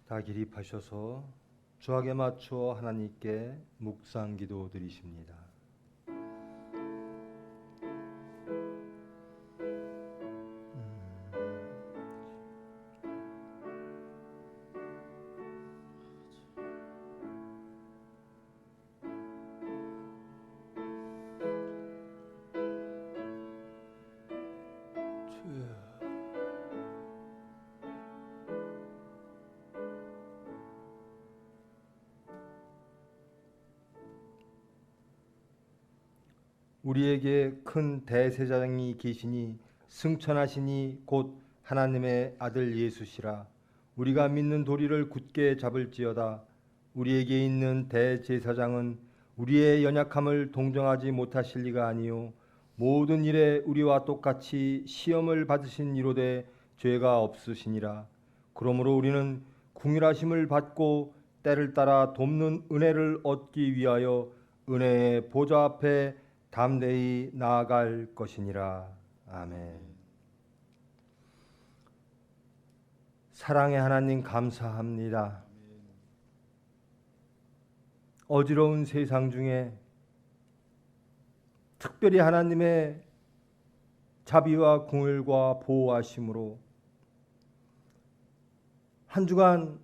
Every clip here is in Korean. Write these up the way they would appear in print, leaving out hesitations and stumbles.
다 기립하셔서 주악에 맞추어 하나님께 묵상기도 드리십니다. 우리에게 큰 대제사장이 계시니 승천하시니 곧 하나님의 아들 예수시라. 우리가 믿는 도리를 굳게 잡을지어다. 우리에게 있는 대제사장은 우리의 연약함을 동정하지 못하실 리가 아니요 모든 일에 우리와 똑같이 시험을 받으신 이로되 죄가 없으시니라. 그러므로 우리는 궁휼하심을 받고 때를 따라 돕는 은혜를 얻기 위하여 은혜의 보좌 앞에 담대히 나아갈 것이니라. 아멘. 사랑의 하나님 감사합니다. 어지러운 세상 중에 특별히 하나님의 자비와 긍휼과 보호하심으로 한 주간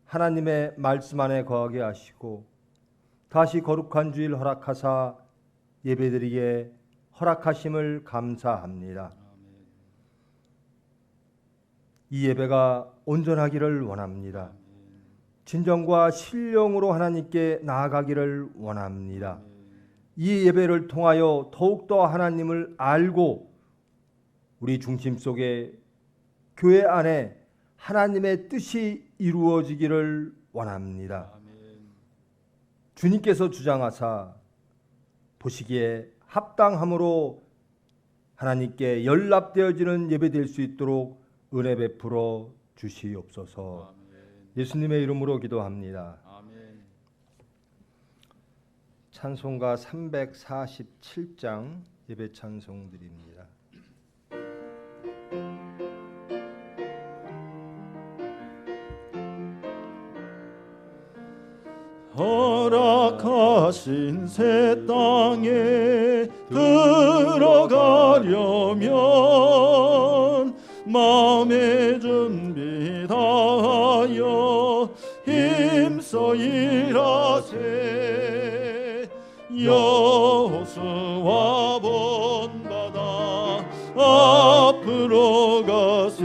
하나님의 말씀 안에 거하게 하시고 다시 거룩한 주일 허락하사 예배드리게 허락하심을 감사합니다. 이 예배가 온전하기를 원합니다. 진정과 신령으로 하나님께 나아가기를 원합니다. 이 예배를 통하여 더욱더 하나님을 알고 우리 중심 속에 교회 안에 하나님의 뜻이 이루어지기를 원합니다. 주님께서 주장하사 보시기에 합당함으로 하나님께 연락되어지는 예배될 수 있도록 은혜 베풀어 주시옵소서. 예수님의 이름으로 기도합니다. 찬송가 347장 예배 찬송 드립니다. 허락하신 새 땅에 들어가려면 마음의 준비 다하여 힘써 일하세. 여호수아 본받아 앞으로 가세.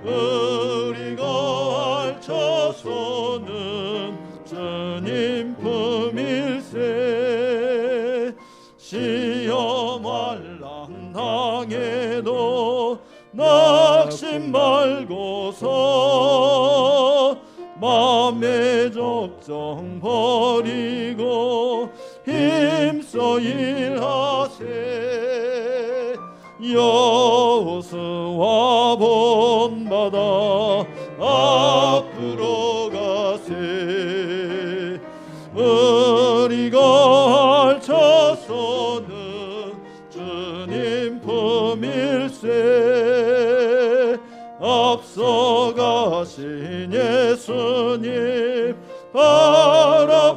우리가 알차서는 주님 품일세. 시험 환난 당해도 낙심 말고서 맘의 걱정 버리고 힘써 일하세. 여호수아 본받아 앞으로 가세. 우리가 알차서는 주님 품일세. 앞서가신 예수님 바라보면서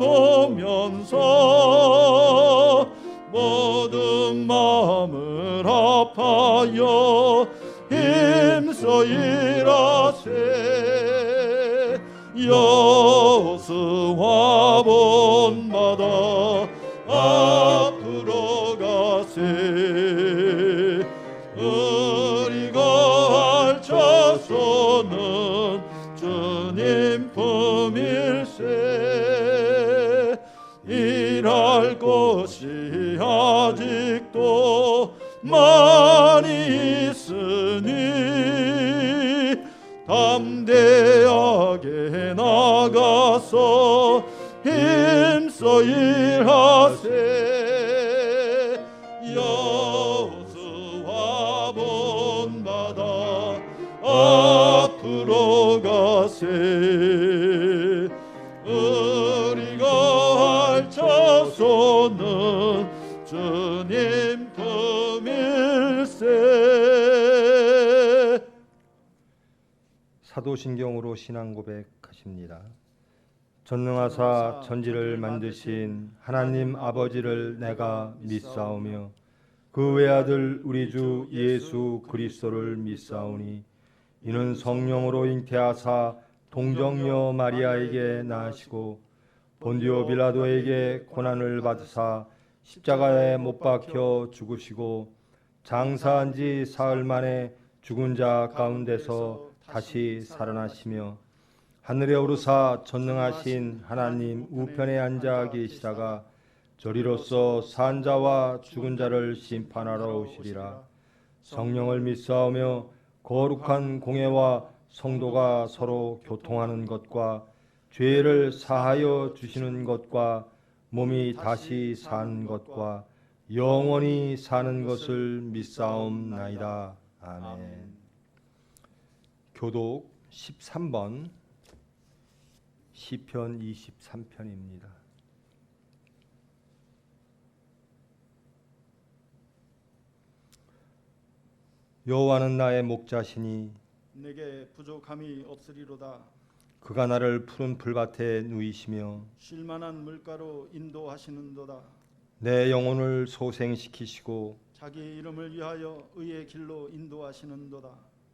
모든 마음을 아파여 힘써 일하세. 여호수아 본받아 앞으로 가세. 우리가 알차서는 주님 품일세. 일할 곳이 아직도 많이 있으니 담대하게 나가서 힘써 일하세. 여호수아 본받아 앞으로 가세. 우리가 알차서는 주님 품일세. 사도신경으로 신앙 고백하십니다. 전능하사 천지를 만드신 하나님 아버지를 내가 믿사오며 그 외아들 우리 주 예수 그리스도를 믿사오니 이는 성령으로 잉태하사 동정녀 마리아에게 나시고 본디오 빌라도에게 고난을 받으사 십자가에 못 박혀 죽으시고 장사한 지 사흘 만에 죽은 자 가운데서 다시 살아나시며 하늘에 오르사 전능하신 하나님 우편에 앉아 계시다가 저리로서 산 자와 죽은 자를 심판하러 오시리라. 성령을 믿사오며 거룩한 공예와 성도가 서로 교통하는 것과 죄를 사하여 주시는 것과 몸이 다시 사는 것과 영원히 사는 것을 믿사옵나이다. 아멘. 교독 13번 시편 23편입니다. 여호와는 나의 목자시니 내게 부족함이 없으리로다. 그가 나를 푸른 풀밭에 누이시며 쉴만한 물가로 인도하시는도다. 내 영혼을 소생시키시고 자기 이름을 위하여 의의 길로 인도하시는도다.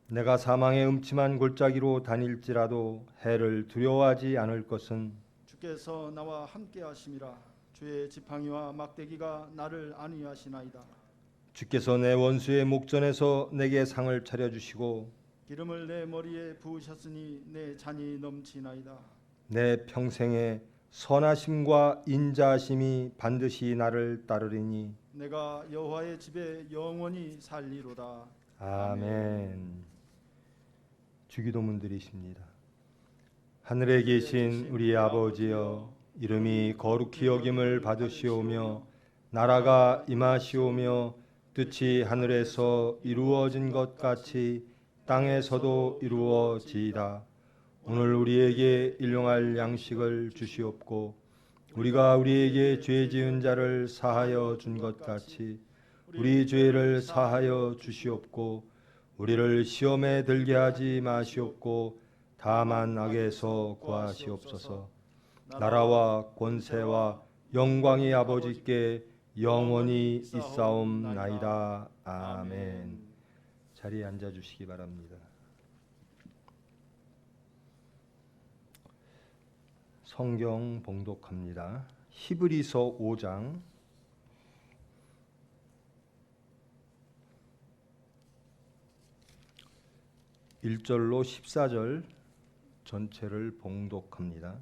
내가 사망의 음침한 골짜기로 다닐지라도 해를 두려워하지 않을 것은 주께서 나와 함께 하심이라. 주의 지팡이와 막대기가 나를 안위하시나이다. 주께서 내 원수의 목전에서 내게 상을 차려주시고 기름을 내 머리에 부으셨으니 내 잔이 넘치나이다. 내 평생에 선하심과 인자하심이 반드시 나를 따르리니 내가 여호와의 집에 영원히 살리로다. 아멘. 주기도문 드리십니다. 하늘에 계신 우리 아버지여, 이름이 거룩히 여김을 받으시오며 나라가 임하시오며 뜻이 하늘에서 이루어진 것 같이 땅에서도 이루어지이다. 오늘 우리에게 일용할 양식을 주시옵고 우리가 우리에게 죄 지은 자를 사하여 준 것 같이 우리 죄를 사하여 주시옵고 우리를 시험에 들게 하지 마시옵고 다만 악에서 구하시옵소서. 나라와 권세와 영광이 아버지께 영원히 있사옵나이다. 아멘. 자리에 앉아 주시기 바랍니다. 성경 봉독합니다. 히브리서 5장 1절로 14절 전체를 봉독합니다.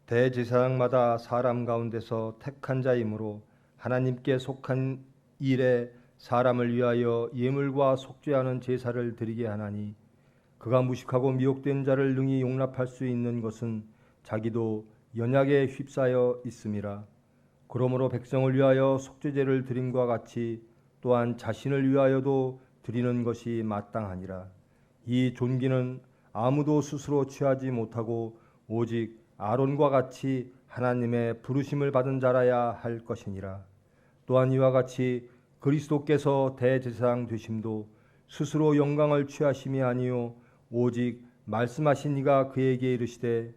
대제사장마다 사람 가운데서 택한 자이므로 하나님께 속한 일에 사람을 위하여 예물과 속죄하는 제사를 드리게 하나니 그가 무식하고 미혹된 자를 능히 용납할 수 있는 것은 자기도 연약에 휩싸여 있음이라. 그러므로 백성을 위하여 속죄제를 드림과 같이 또한 자신을 위하여도 드리는 것이 마땅하니라. 이 존귀는 아무도 스스로 취하지 못하고 오직 아론과 같이 하나님의 부르심을 받은 자라야 할 것이니라. 또한 이와 같이 그리스도께서 대제사장 되심도 스스로 영광을 취하심이 아니요 오직 말씀하신 이가 그에게 이르시되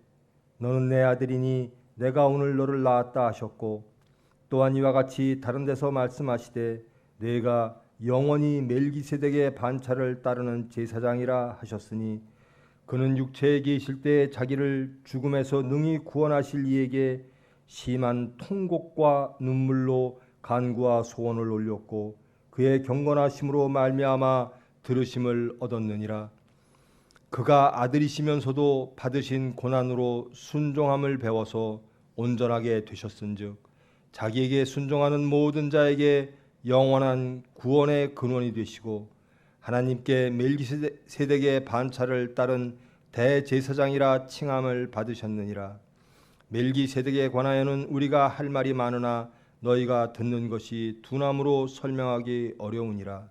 너는 내 아들이니 내가 오늘 너를 낳았다 하셨고 또한 이와 같이 다른 데서 말씀하시되 내가 영원히 멜기세덱의 반차를 따르는 제사장이라 하셨으니 그는 육체에 계실 때 자기를 죽음에서 능히 구원하실 이에게 심한 통곡과 눈물로 간구와 소원을 올렸고 그의 경건하심으로 말미암아 들으심을 얻었느니라. 그가 아들이시면서도 받으신 고난으로 순종함을 배워서 온전하게 되셨은즉 자기에게 순종하는 모든 자에게 영원한 구원의 근원이 되시고 하나님께 멜기세덱의 반차를 따른 대제사장이라 칭함을 받으셨느니라. 멜기세덱에 관하여는 우리가 할 말이 많으나 너희가 듣는 것이 두나무로 설명하기 어려우니라.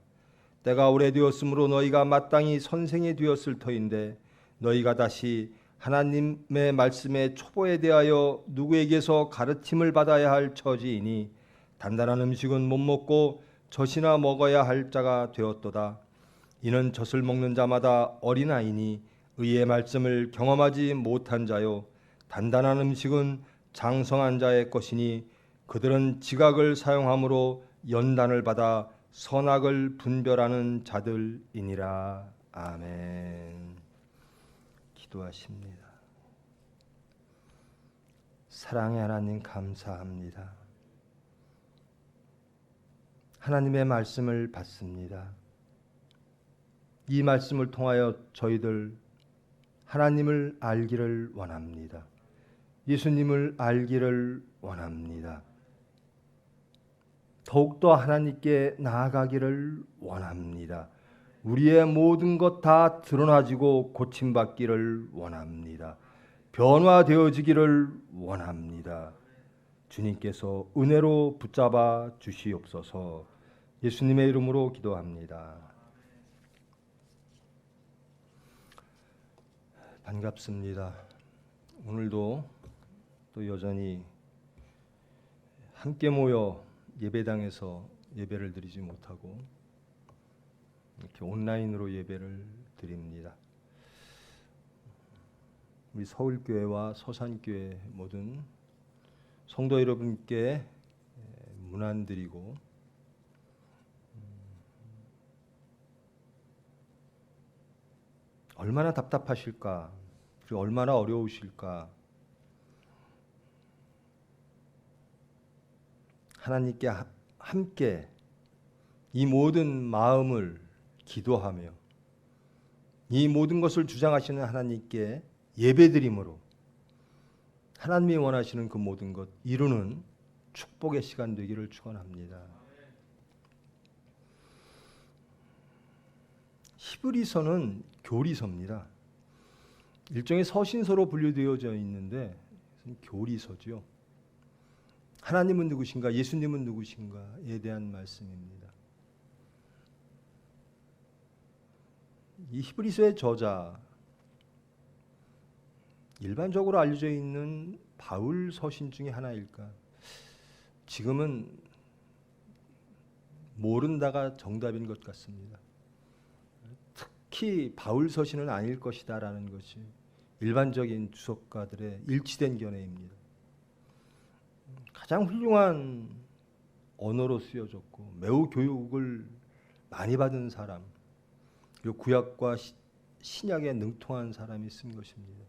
때가 오래되었으므로 너희가 마땅히 선생이 되었을 터인데 너희가 다시 하나님의 말씀의 초보에 대하여 누구에게서 가르침을 받아야 할 처지이니 단단한 음식은 못 먹고 젖이나 먹어야 할 자가 되었도다. 이는 젖을 먹는 자마다 어린아이니 의의 말씀을 경험하지 못한 자요 단단한 음식은 장성한 자의 것이니 그들은 지각을 사용함으로 연단을 받아 선악을 분별하는 자들이니라. 아멘. 기도하십니다. 사랑의 하나님 감사합니다. 하나님의 말씀을 받습니다. 이 말씀을 통하여 저희들 하나님을 알기를 원합니다. 예수님을 알기를 원합니다. 더욱더 하나님께 나아가기를 원합니다. 우리의 모든 것 다 드러나지고 고침받기를 원합니다. 변화되어지기를 원합니다. 주님께서 은혜로 붙잡아 주시옵소서. 예수님의 이름으로 기도합니다. 반갑습니다. 오늘도 또 여전히 함께 모여 예배당에서 예배를 드리지 못하고 이렇게 온라인으로 예배를 드립니다. 우리 서울교회와 서산교회 모든 성도 여러분께 문안드리고 얼마나 답답하실까, 그리고 얼마나 어려우실까. 하나님께 함께 이 모든 마음을 기도하며 이 모든 것을 주장하시는 하나님께 예배드림으로 하나님이 원하시는 그 모든 것 이루는 축복의 시간 되기를 축원합니다. 히브리서는 교리서입니다. 일종의 서신서로 분류되어져 있는데 교리서죠. 하나님은 누구신가, 예수님은 누구신가에 대한 말씀입니다. 이 히브리서의 저자, 일반적으로 알려져 있는 바울 서신 중에 하나일까? 지금은 모른다가 정답인 것 같습니다. 특히 바울 서신은 아닐 것이다라는 것이 일반적인 주석가들의 일치된 견해입니다. 가장 훌륭한 언어로 쓰여졌고 매우 교육을 많이 받은 사람, 그리고 구약과 신약에 능통한 사람이 쓴 것입니다.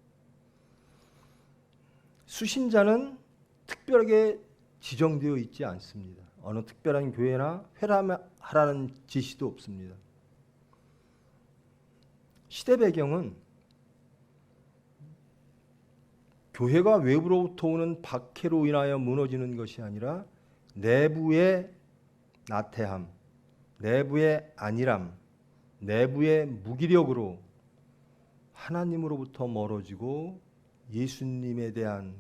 수신자는 특별하게 지정되어 있지 않습니다. 어느 특별한 교회나 회람하라는 지시도 없습니다. 시대 배경은 교회가 외부로부터 오는 박해로 인하여 무너지는 것이 아니라 내부의 나태함, 내부의 안일함, 내부의 무기력으로 하나님으로부터 멀어지고 예수님에 대한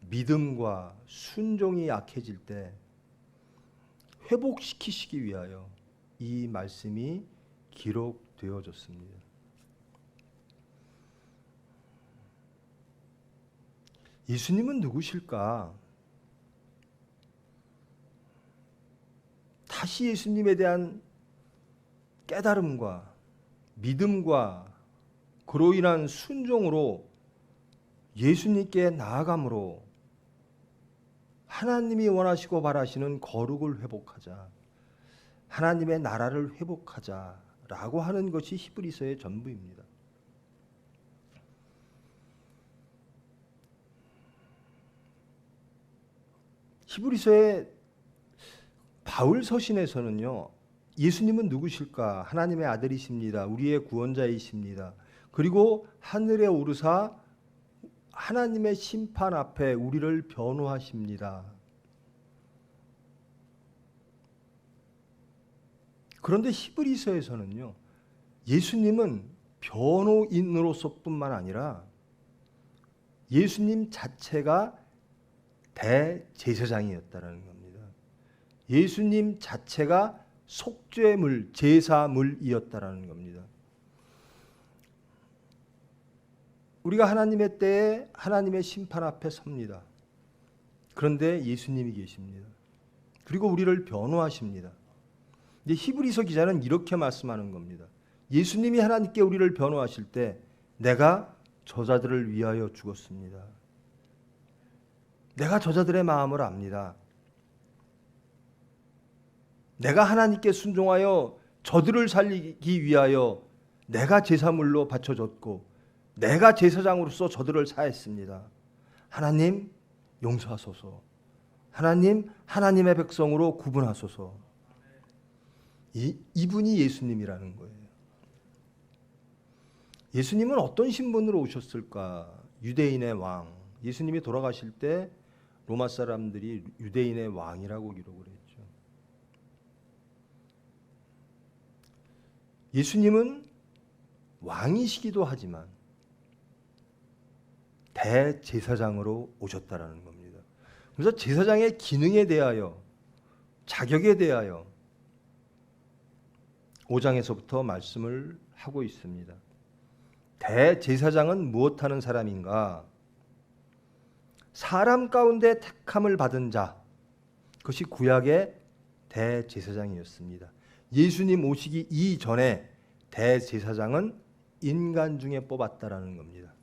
믿음과 순종이 약해질 때 회복시키시기 위하여 이 말씀이 기록되어졌습니다. 예수님은 누구실까? 다시 예수님에 대한 깨달음과 믿음과 그로 인한 순종으로 예수님께 나아감으로 하나님이 원하시고 바라시는 거룩을 회복하자, 하나님의 나라를 회복하자라고 하는 것이 히브리서의 전부입니다. 히브리서의 바울 서신에서는요, 예수님은 누구실까? 하나님의 아들이십니다. 우리의 구원자이십니다. 그리고 하늘에 오르사 하나님의 심판 앞에 우리를 변호하십니다. 그런데 히브리서에서는요, 예수님은 변호인으로서뿐만 아니라 예수님 자체가 대제사장이었다라는 겁니다. 예수님 자체가 속죄물, 제사물이었다라는 겁니다. 우리가 하나님의 때에 하나님의 심판 앞에 섭니다. 그런데 예수님이 계십니다. 그리고 우리를 변호하십니다. 근데 히브리서 기자는 이렇게 말씀하는 겁니다. 예수님이 하나님께 우리를 변호하실 때 내가 저자들을 위하여 죽었습니다. 내가 저자들의 마음을 압니다. 내가 하나님께 순종하여 저들을 살리기 위하여 내가 제사물로 바쳐졌고 내가 제사장으로서 저들을 사했습니다. 하나님 용서하소서. 하나님 하나님의 백성으로 구분하소서. 이분이 예수님이라는 거예요. 예수님은 어떤 신분으로 오셨을까? 유대인의 왕. 예수님이 돌아가실 때 로마 사람들이 유대인의 왕이라고 기록을 했죠. 예수님은 왕이시기도 하지만 대제사장으로 오셨다라는 겁니다. 그래서 제사장의 기능에 대하여 자격에 대하여 5장에서부터 말씀을 하고 있습니다. 대제사장은 무엇하는 사람인가? 사람 가운데 택함을 받은 자, 그것이 구약의 대제사장이었습니다. 예수님 오시기 이전에 대제사장은 인간 중에 뽑았다라는 겁니다.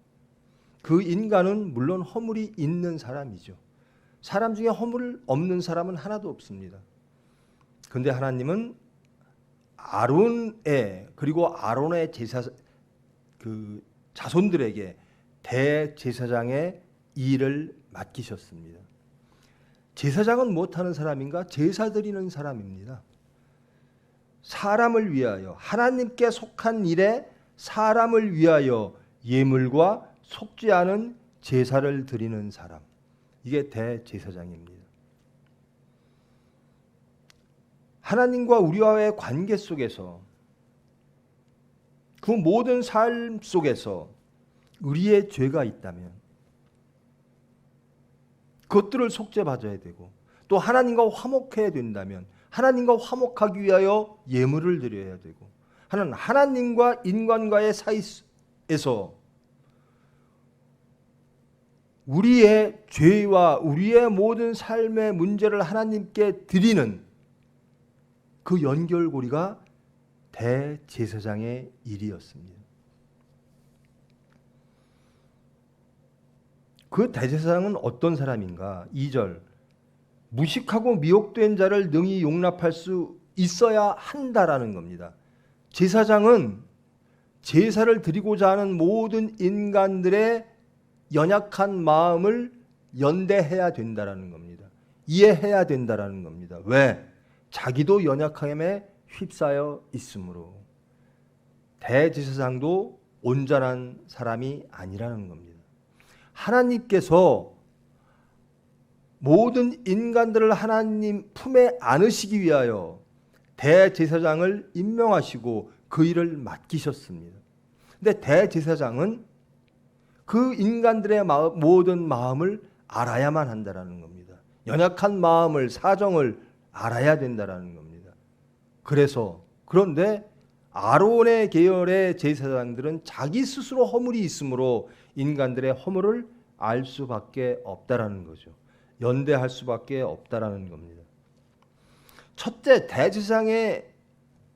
그 인간은 물론 허물이 있는 사람이죠. 사람 중에 허물 없는 사람은 하나도 없습니다. 그런데 하나님은 아론의 그리고 아론의 그 자손들에게 대제사장의 일을 맡기셨습니다. 제사장은 무엇하는 사람인가? 제사 드리는 사람입니다. 사람을 위하여 하나님께 속한 일에 사람을 위하여 예물과 속지 않은 제사를 드리는 사람. 이게 대제사장입니다. 하나님과 우리와의 관계 속에서 그 모든 삶 속에서 우리의 죄가 있다면 그것들을 속죄받아야 되고 또 하나님과 화목해야 된다면 하나님과 화목하기 위하여 예물을 드려야 되고 하나님과 인간과의 사이에서 우리의 죄와 우리의 모든 삶의 문제를 하나님께 드리는 그 연결고리가 대제사장의 일이었습니다. 그 대제사장은 어떤 사람인가? 2절 무식하고 미혹된 자를 능히 용납할 수 있어야 한다라는 겁니다. 제사장은 제사를 드리고자 하는 모든 인간들의 연약한 마음을 연대해야 된다라는 겁니다. 이해해야 된다라는 겁니다. 왜? 자기도 연약함에 휩싸여 있으므로. 대제사장도 온전한 사람이 아니라는 겁니다. 하나님께서 모든 인간들을 하나님 품에 안으시기 위하여 대제사장을 임명하시고 그 일을 맡기셨습니다. 근데 대제사장은 그 인간들의 모든 마음을 알아야만 한다라는 겁니다. 연약한 마음을, 사정을 알아야 된다라는 겁니다. 그런데 아론의 계열의 제사장들은 자기 스스로 허물이 있으므로 인간들의 허물을 알 수밖에 없다라는 거죠. 연대할 수밖에 없다라는 겁니다. 첫째, 대제사장의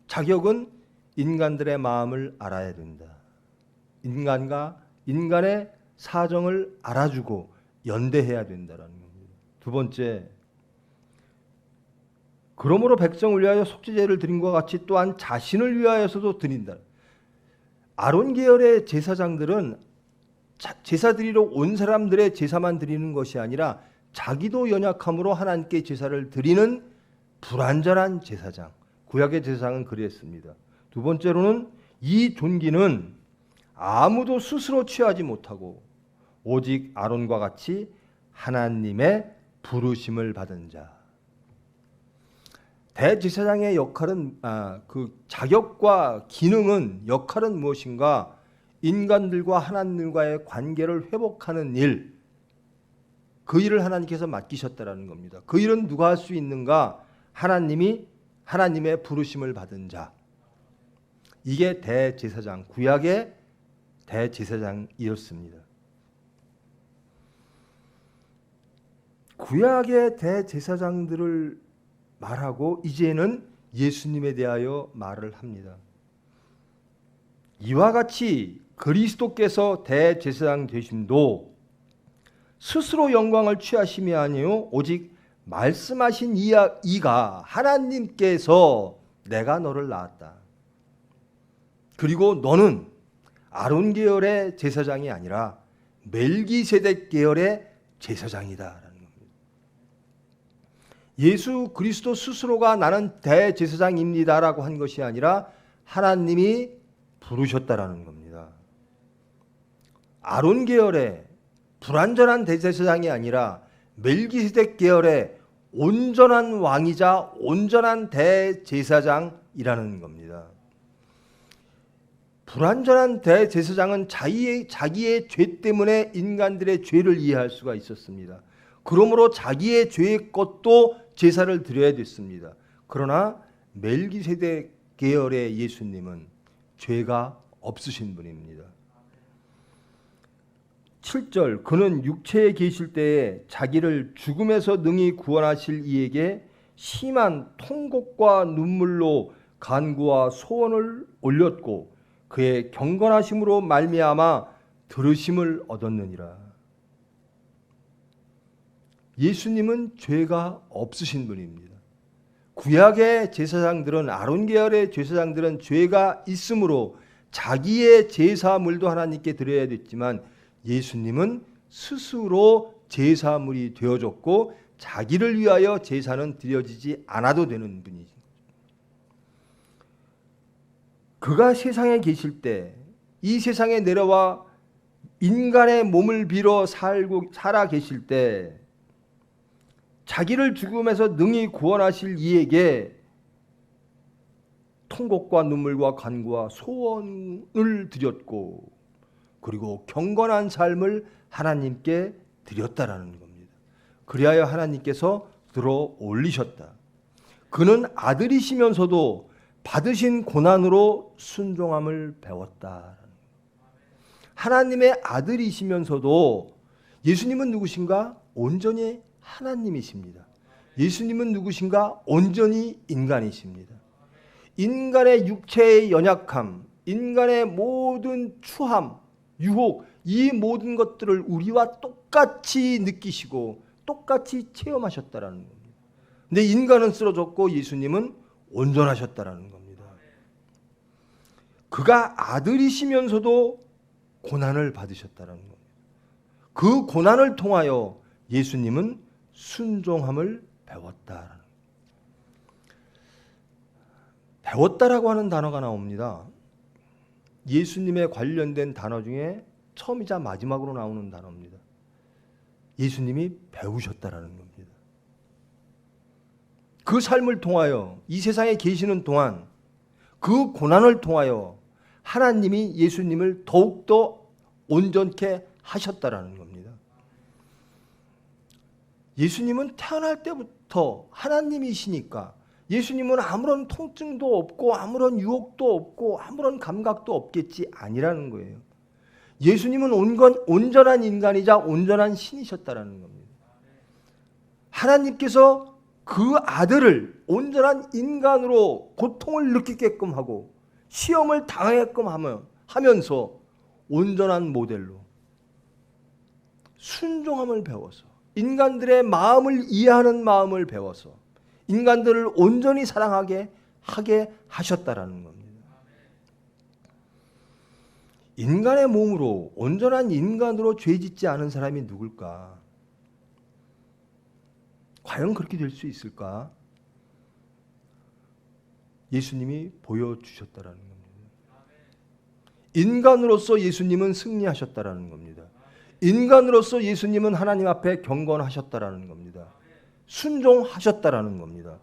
자격은 인간들의 마음을 알아야 된다. 인간의 사정을 알아주고 연대해야 된다라는 겁니다. 두 번째, 그러므로 백성을 위하여 속죄제를 드린 것과 같이 또한 자신을 위하여서도 드린다. 아론 계열의 제사장들은 제사 드리러 온 사람들의 제사만 드리는 것이 아니라 자기도 연약함으로 하나님께 제사를 드리는 불완전한 제사장. 구약의 제사장은 그랬습니다. 두 번째로는 이 존귀는 아무도 스스로 취하지 못하고 오직 아론과 같이 하나님의 부르심을 받은 자. 대제사장의 역할은 그 자격과 기능은 역할은 무엇인가? 인간들과 하나님과의 관계를 회복하는 일. 그 일을 하나님께서 맡기셨다라는 겁니다. 그 일은 누가 할 수 있는가? 하나님의 부르심을 받은 자. 이게 대제사장, 구약의 대제사장이었습니다. 구약의 대제사장들을 말하고 이제는 예수님에 대하여 말을 합니다. 이와 같이 그리스도께서 대제사장 되심도 스스로 영광을 취하심이 아니요 오직 말씀하신 이가 하나님께서 내가 너를 낳았다. 그리고 너는 아론 계열의 제사장이 아니라 멜기세덱 계열의 제사장이다. 예수 그리스도 스스로가 나는 대제사장입니다라고 한 것이 아니라 하나님이 부르셨다라는 겁니다. 아론 계열의 불완전한 대제사장이 아니라 멜기세덱 계열의 온전한 왕이자 온전한 대제사장이라는 겁니다. 불완전한 대제사장은 자기의 죄 때문에 인간들의 죄를 이해할 수가 있었습니다. 그러므로 자기의 죄의 것도 제사를 드려야 됐습니다. 그러나 멜기세덱 계열의 예수님은 죄가 없으신 분입니다. 7절 그는 육체에 계실 때에 자기를 죽음에서 능히 구원하실 이에게 심한 통곡과 눈물로 간구와 소원을 올렸고 그의 경건하심으로 말미암아 들으심을 얻었느니라. 예수님은 죄가 없으신 분입니다. 구약의 제사장들은 아론 계열의 제사장들은 죄가 있으므로 자기의 제사물도 하나님께 드려야 됐지만 예수님은 스스로 제사물이 되어졌고 자기를 위하여 제사는 드려지지 않아도 되는 분이죠. 그가 세상에 계실 때 이 세상에 내려와 인간의 몸을 빌어 살아 계실 때 자기를 죽음에서 능히 구원하실 이에게 통곡과 눈물과 간구와 소원을 드렸고 그리고 경건한 삶을 하나님께 드렸다라는 겁니다. 그리하여 하나님께서 들어 올리셨다. 그는 아들이시면서도 받으신 고난으로 순종함을 배웠다. 하나님의 아들이시면서도 예수님은 누구신가? 온전히 하나님이십니다. 예수님은 누구신가? 온전히 인간이십니다. 인간의 육체의 연약함, 인간의 모든 추함, 유혹, 이 모든 것들을 우리와 똑같이 느끼시고 똑같이 체험하셨다라는 겁니다. 근데 인간은 쓰러졌고 예수님은 온전하셨다라는 겁니다. 그가 아들이시면서도 고난을 받으셨다라는 겁니다. 그 고난을 통하여 예수님은 순종함을 배웠다. 배웠다라고 하는 단어가 나옵니다. 예수님에 관련된 단어 중에 처음이자 마지막으로 나오는 단어입니다. 예수님이 배우셨다라는 겁니다. 그 삶을 통하여 이 세상에 계시는 동안 그 고난을 통하여 하나님이 예수님을 더욱더 온전케 하셨다라는 겁니다. 예수님은 태어날 때부터 하나님이시니까 예수님은 아무런 통증도 없고 아무런 유혹도 없고 아무런 감각도 없겠지 아니라는 거예요. 예수님은 온전한 인간이자 온전한 신이셨다라는 겁니다. 하나님께서 그 아들을 온전한 인간으로 고통을 느끼게끔 하고 시험을 당하게끔 하면서 온전한 모델로 순종함을 배워서 인간들의 마음을 이해하는 마음을 배워서 인간들을 온전히 사랑하게 하게 하셨다라는 겁니다. 인간의 몸으로 온전한 인간으로 죄짓지 않은 사람이 누굴까? 과연 그렇게 될 수 있을까? 예수님이 보여주셨다라는 겁니다. 인간으로서 예수님은 승리하셨다라는 겁니다. 인간으로서 예수님은 하나님 앞에 경건하셨다라는 겁니다. 순종하셨다라는 겁니다.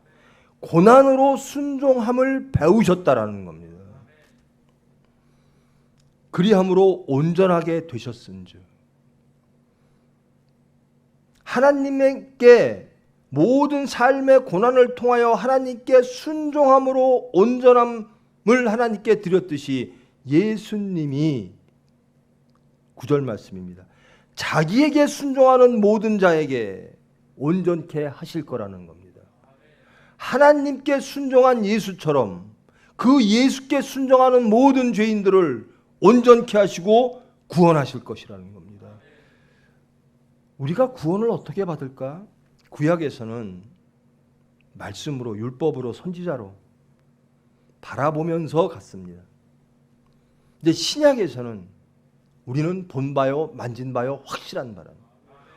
고난으로 순종함을 배우셨다라는 겁니다. 그리함으로 온전하게 되셨은즉 하나님께 모든 삶의 고난을 통하여 하나님께 순종함으로 온전함을 하나님께 드렸듯이 예수님이 9절 말씀입니다. 자기에게 순종하는 모든 자에게 온전케 하실 거라는 겁니다. 하나님께 순종한 예수처럼 그 예수께 순종하는 모든 죄인들을 온전케 하시고 구원하실 것이라는 겁니다. 우리가 구원을 어떻게 받을까? 구약에서는 말씀으로, 율법으로, 선지자로 바라보면서 갔습니다. 근데 신약에서는 우리는 본 바요, 만진 바요, 확실한 바라.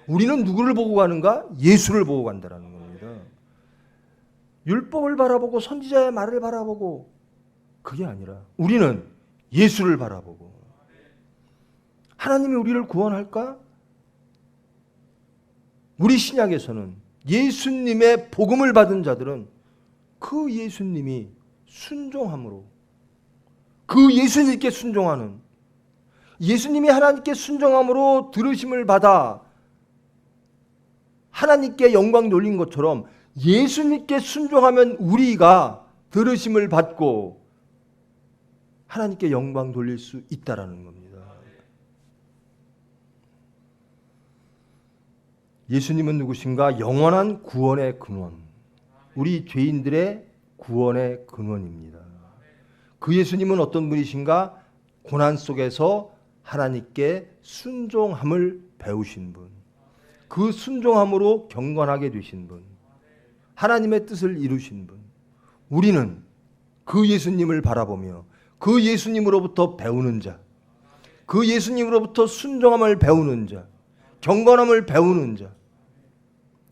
우리는 누구를 보고 가는가? 예수를 보고 간다라는 겁니다. 율법을 바라보고 선지자의 말을 바라보고 그게 아니라 우리는 예수를 바라보고 하나님이 우리를 구원할까? 우리 신약에서는 예수님의 복음을 받은 자들은 그 예수님이 순종함으로 그 예수님께 순종하는 예수님이 하나님께 순종함으로 들으심을 받아 하나님께 영광 돌린 것처럼 예수님께 순종하면 우리가 들으심을 받고 하나님께 영광 돌릴 수 있다라는 겁니다. 예수님은 누구신가? 영원한 구원의 근원, 우리 죄인들의 구원의 근원입니다. 그 예수님은 어떤 분이신가? 고난 속에서 하나님께 순종함을 배우신 분, 그 순종함으로 경건하게 되신 분, 하나님의 뜻을 이루신 분. 우리는 그 예수님을 바라보며 그 예수님으로부터 배우는 자, 그 예수님으로부터 순종함을 배우는 자, 경건함을 배우는 자,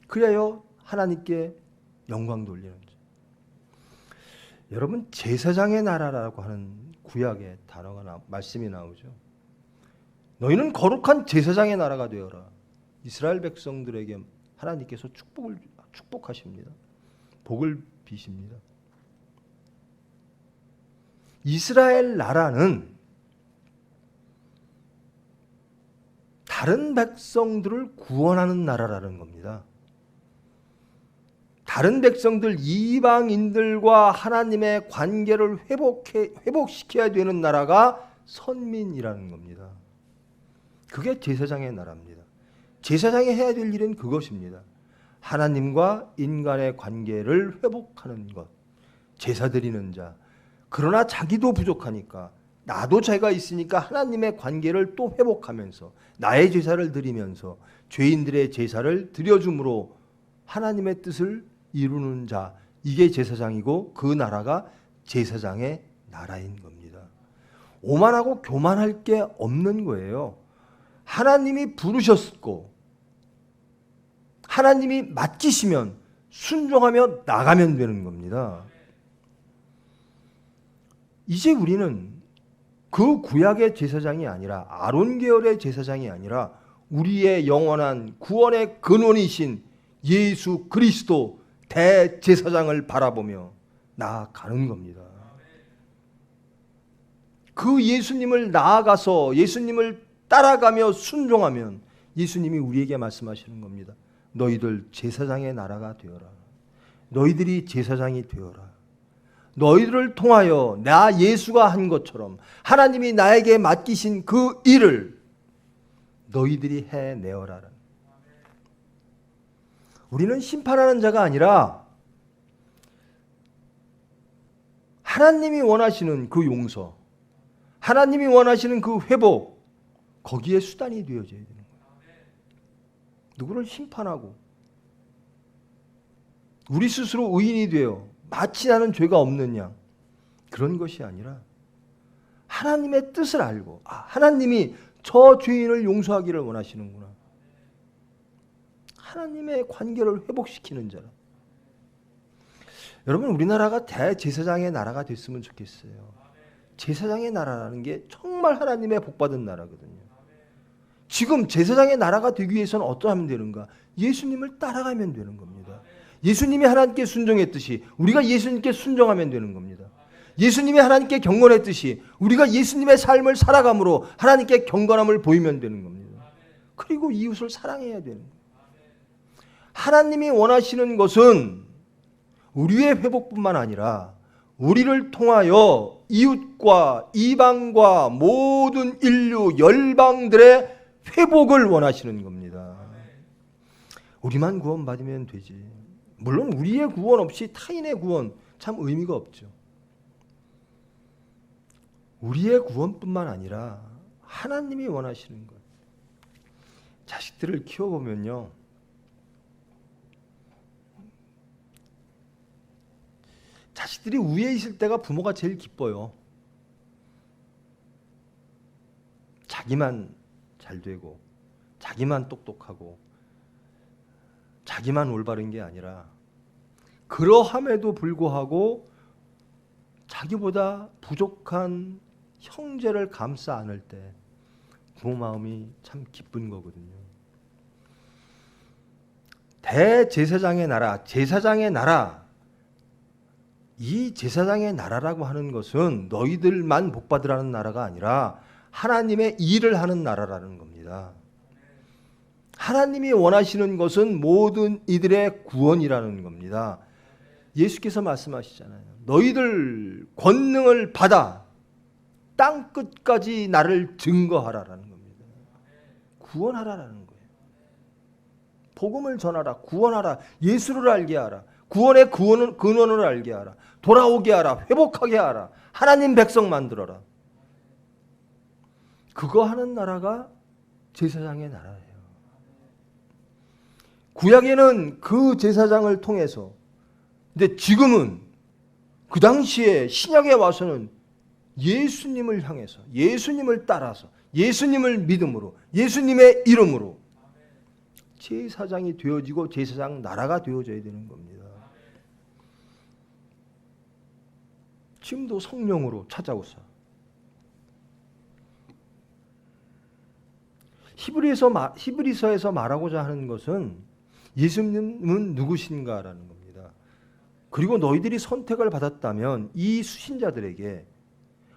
그래요 하나님께 영광 돌리는 자. 여러분, 제사장의 나라라고 하는 구약의 단어가 말씀이 나오죠. 너희는 거룩한 제사장의 나라가 되어라. 이스라엘 백성들에게 하나님께서 축복하십니다. 복을 비십니다. 이스라엘 나라는 다른 백성들을 구원하는 나라라는 겁니다. 다른 백성들, 이방인들과 하나님의 관계를 회복시켜야 되는 나라가 선민이라는 겁니다. 그게 제사장의 나라입니다. 제사장이 해야 될 일은 그것입니다. 하나님과 인간의 관계를 회복하는 것, 제사 드리는 자. 그러나 자기도 부족하니까, 나도 죄가 있으니까 하나님의 관계를 또 회복하면서 나의 제사를 드리면서 죄인들의 제사를 드려줌으로 하나님의 뜻을 이루는 자, 이게 제사장이고 그 나라가 제사장의 나라인 겁니다. 오만하고 교만할 게 없는 거예요. 하나님이 부르셨고 하나님이 맡기시면 순종하며 나가면 되는 겁니다. 이제 우리는 그 구약의 제사장이 아니라, 아론 계열의 제사장이 아니라 우리의 영원한 구원의 근원이신 예수 그리스도 대제사장을 바라보며 나아가는 겁니다. 그 예수님을 나아가서 예수님을 따라가며 순종하면 예수님이 우리에게 말씀하시는 겁니다. 너희들 제사장의 나라가 되어라. 너희들이 제사장이 되어라. 너희들을 통하여 나 예수가 한 것처럼 하나님이 나에게 맡기신 그 일을 너희들이 해내어라. 우리는 심판하는 자가 아니라 하나님이 원하시는 그 용서, 하나님이 원하시는 그 회복, 거기에 수단이 되어져야 되는 거예요. 누구를 심판하고 우리 스스로 의인이 되어 마치 나는 죄가 없는 양, 그런 것이 아니라 하나님의 뜻을 알고, 하나님이 저 죄인을 용서하기를 원하시는구나, 하나님의 관계를 회복시키는 자라. 여러분, 우리나라가 대제사장의 나라가 됐으면 좋겠어요. 제사장의 나라라는 게 정말 하나님의 복받은 나라거든요. 지금 제사장의 나라가 되기 위해서는 어떠하면 되는가? 예수님을 따라가면 되는 겁니다. 예수님이 하나님께 순종했듯이 우리가 예수님께 순종하면 되는 겁니다. 예수님이 하나님께 경건했듯이 우리가 예수님의 삶을 살아감으로 하나님께 경건함을 보이면 되는 겁니다. 그리고 이웃을 사랑해야 되는 거예요. 하나님이 원하시는 것은 우리의 회복뿐만 아니라 우리를 통하여 이웃과 이방과 모든 인류 열방들의 회복을 원하시는 겁니다. 우리만 구원받으면 되지. 물론 우리의 구원 없이 타인의 구원 참 의미가 없죠. 우리의 구원뿐만 아니라 하나님이 원하시는 것. 자식들을 키워보면요, 자식들이 위에 있을 때가 부모가 제일 기뻐요. 자기만 잘 되고 자기만 똑똑하고 자기만 올바른 게 아니라 그러함에도 불구하고 자기보다 부족한 형제를 감싸 안을 때 부모 마음이 참 기쁜 거거든요. 대제사장의 나라, 제사장의 나라, 이 제사장의 나라라고 하는 것은 너희들만 복받으라는 나라가 아니라 하나님의 일을 하는 나라라는 겁니다. 하나님이 원하시는 것은 모든 이들의 구원이라는 겁니다. 예수께서 말씀하시잖아요. 너희들 권능을 받아 땅 끝까지 나를 증거하라라는 겁니다. 구원하라라는 거예요. 복음을 전하라, 구원하라, 예수를 알게 하라, 구원의 근원을 알게 하라, 돌아오게 하라, 회복하게 하라, 하나님 백성 만들어라. 그거 하는 나라가 제사장의 나라예요. 구약에는 그 제사장을 통해서, 근데 지금은 그 당시에 신약에 와서는 예수님을 향해서, 예수님을 따라서, 예수님을 믿음으로, 예수님의 이름으로 제사장이 되어지고 제사장 나라가 되어져야 되는 겁니다. 지금도 성령으로 찾아오사. 히브리서에서 말하고자 하는 것은 예수님은 누구신가라는 겁니다. 그리고 너희들이 선택을 받았다면 이 수신자들에게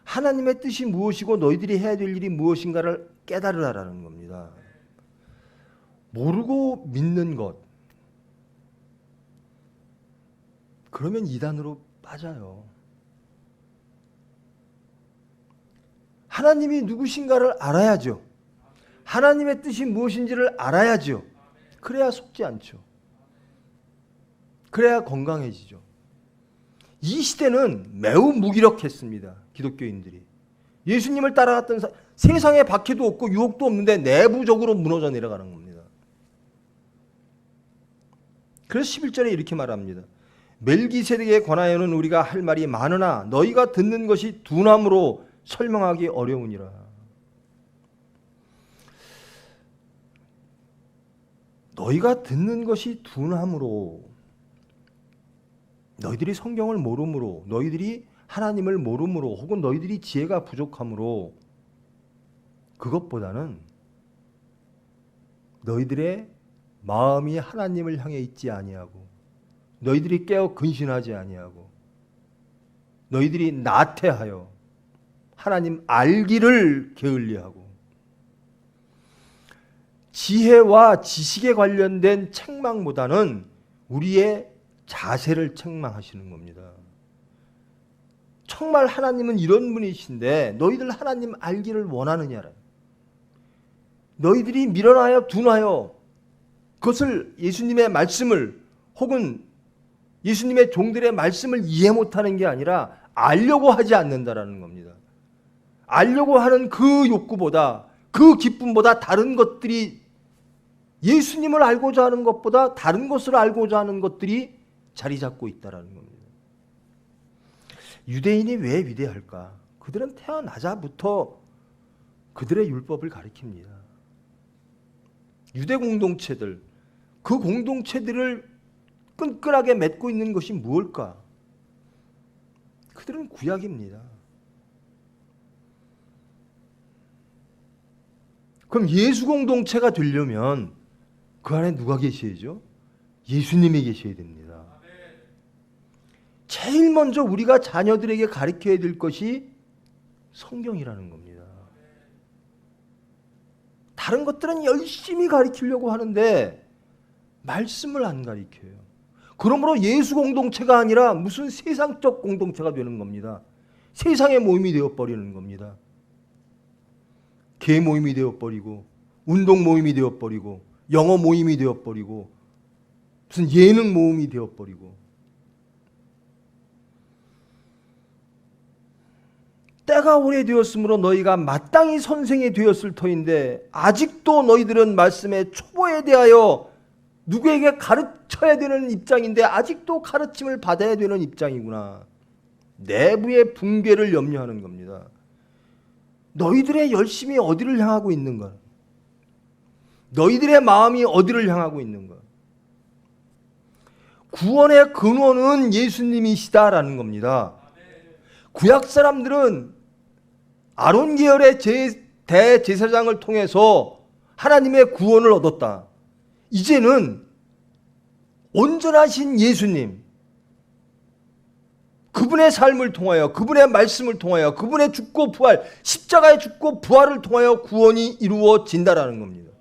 하나님의 뜻이 무엇이고 너희들이 해야 될 일이 무엇인가를 깨달으라라는 겁니다. 모르고 믿는 것, 그러면 이단으로 빠져요. 하나님이 누구신가를 알아야죠. 하나님의 뜻이 무엇인지를 알아야죠. 그래야 속지 않죠. 그래야 건강해지죠. 이 시대는 매우 무기력했습니다. 기독교인들이. 예수님을 따라갔던 세상에 박해도 없고 유혹도 없는데 내부적으로 무너져 내려가는 겁니다. 그래서 11절에 이렇게 말합니다. 멜기세덱에 관하여는 우리가 할 말이 많으나 너희가 듣는 것이 둔함으로 설명하기 어려우니라. 너희가 듣는 것이 둔함으로, 너희들이 성경을 모름으로, 너희들이 하나님을 모름으로, 혹은 너희들이 지혜가 부족함으로, 그것보다는 너희들의 마음이 하나님을 향해 있지 아니하고, 너희들이 깨어 근신하지 아니하고, 너희들이 나태하여 하나님 알기를 게을리하고, 지혜와 지식에 관련된 책망보다는 우리의 자세를 책망하시는 겁니다. 정말 하나님은 이런 분이신데 너희들 하나님 알기를 원하느냐라. 너희들이 밀어놔요, 둔하여 그것을 예수님의 말씀을 혹은 예수님의 종들의 말씀을 이해 못하는 게 아니라 알려고 하지 않는다라는 겁니다. 알려고 하는 그 욕구보다, 그 기쁨보다 다른 것들이, 예수님을 알고자 하는 것보다 다른 것을 알고자 하는 것들이 자리 잡고 있다라는 겁니다. 유대인이 왜 위대할까? 그들은 태어나자부터 그들의 율법을 가리킵니다. 유대 공동체들, 그 공동체들을 끈끈하게 맺고 있는 것이 무엇일까? 그들은 구약입니다. 그럼 예수 공동체가 되려면 그 안에 누가 계셔야죠? 예수님이 계셔야 됩니다. 제일 먼저 우리가 자녀들에게 가르쳐야 될 것이 성경이라는 겁니다. 다른 것들은 열심히 가르치려고 하는데 말씀을 안 가르쳐요. 그러므로 예수 공동체가 아니라 무슨 세상적 공동체가 되는 겁니다. 세상의 모임이 되어버리는 겁니다. 개 모임이 되어버리고, 운동 모임이 되어버리고, 영어 모임이 되어버리고, 무슨 예능 모험이 되어버리고, 때가 오래되었으므로 너희가 마땅히 선생이 되었을 터인데 아직도 너희들은 말씀의 초보에 대하여 누구에게 가르쳐야 되는 입장인데 아직도 가르침을 받아야 되는 입장이구나. 내부의 붕괴를 염려하는 겁니다. 너희들의 열심이 어디를 향하고 있는가? 너희들의 마음이 어디를 향하고 있는가? 구원의 근원은 예수님이시다라는 겁니다. 구약 사람들은 아론 계열의 대제사장을 통해서 하나님의 구원을 얻었다. 이제는 온전하신 예수님, 그분의 삶을 통하여, 그분의 말씀을 통하여, 그분의 죽고 부활, 십자가의 죽고 부활을 통하여 구원이 이루어진다라는 겁니다.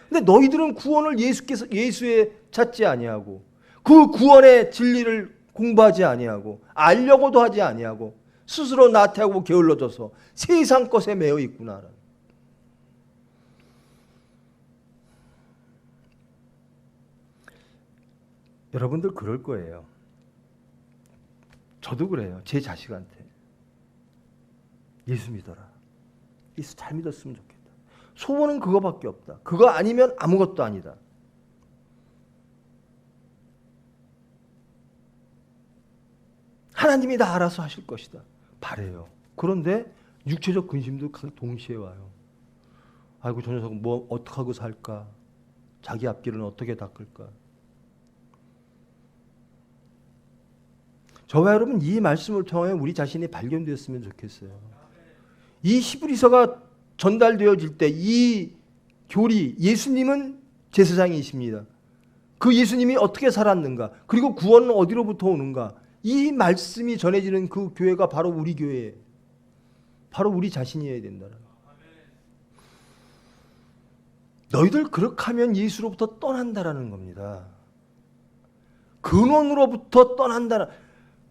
근데 너희들은 구원을 예수에 찾지 아니하고, 그 구원의 진리를 공부하지 아니하고, 알려고도 하지 아니하고, 스스로 나태하고 게을러져서 세상 것에 매여 있구나. 여러분들 그럴 거예요. 저도 그래요. 제 자식한테 예수 믿어라. 예수 잘 믿었으면 좋겠다. 소원은 그거밖에 없다. 그거 아니면 아무것도 아니다. 하나님이 다 알아서 하실 것이다. 바래요. 그런데 육체적 근심도 동시에 와요. 아이고 저 녀석은 뭐 어떡하고 살까? 자기 앞길은 어떻게 닦을까? 저와 여러분 이 말씀을 통해 우리 자신이 발견되었으면 좋겠어요. 이 히브리서가 전달되어질 때 이 교리, 예수님은 제사장이십니다. 그 예수님이 어떻게 살았는가? 그리고 구원은 어디로부터 오는가? 이 말씀이 전해지는 그 교회가 바로 우리 교회예요. 바로 우리 자신이어야 된다는. 너희들 그렇게 하면 예수로부터 떠난다라는 겁니다. 근원으로부터 떠난다는.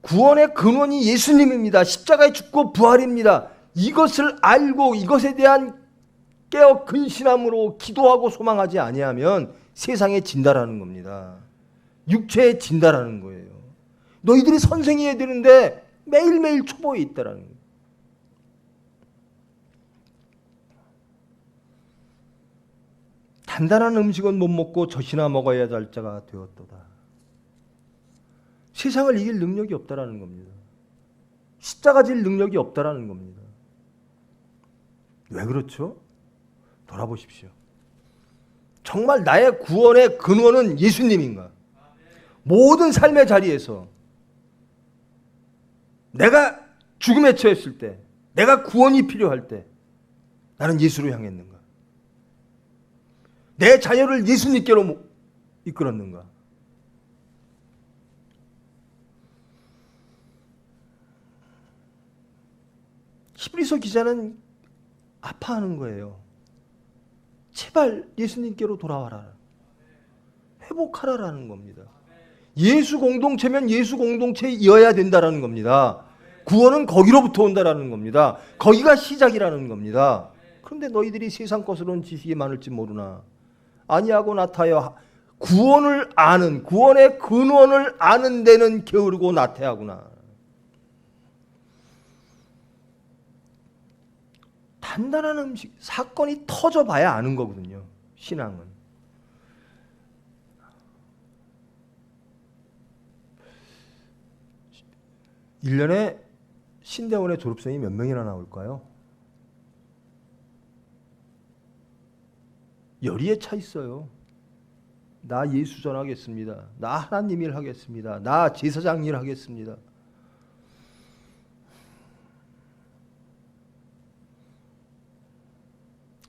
구원의 근원이 예수님입니다. 십자가에 죽고 부활입니다. 이것을 알고 이것에 대한 깨어 근신함으로 기도하고 소망하지 아니하면 세상에 진다라는 겁니다. 육체에 진다라는 거예요. 너희들이 선생이어야 되는데 매일매일 초보에 있다라는 거예요. 단단한 음식은 못 먹고 젖이나 먹어야 할 자가 되었도다. 세상을 이길 능력이 없다라는 겁니다. 십자가 질 능력이 없다라는 겁니다. 왜 그렇죠? 돌아보십시오. 정말 나의 구원의 근원은 예수님인가? 모든 삶의 자리에서 내가 죽음에 처했을 때, 내가 구원이 필요할 때 나는 예수로 향했는가? 내 자녀를 예수님께로 이끌었는가? 히브리서 기자는 아파하는 거예요. 제발 예수님께로 돌아와라. 회복하라라는 겁니다. 예수 공동체면 예수 공동체이어야 된다라는 겁니다. 구원은 거기로부터 온다라는 겁니다. 거기가 시작이라는 겁니다. 그런데 너희들이 세상 것으로는 지식이 많을지 모르나 아니하고 나타여 구원을 아는, 구원의 근원을 아는 데는 게으르고 나태하구나. 단단한 음식, 사건이 터져봐야 아는 거거든요. 신앙은. 1년에 신대원의 졸업생이 몇 명이나 나올까요? 열의에 차 있어요. 나 예수 전하겠습니다. 나 하나님 일 하겠습니다. 나 제사장 일 하겠습니다.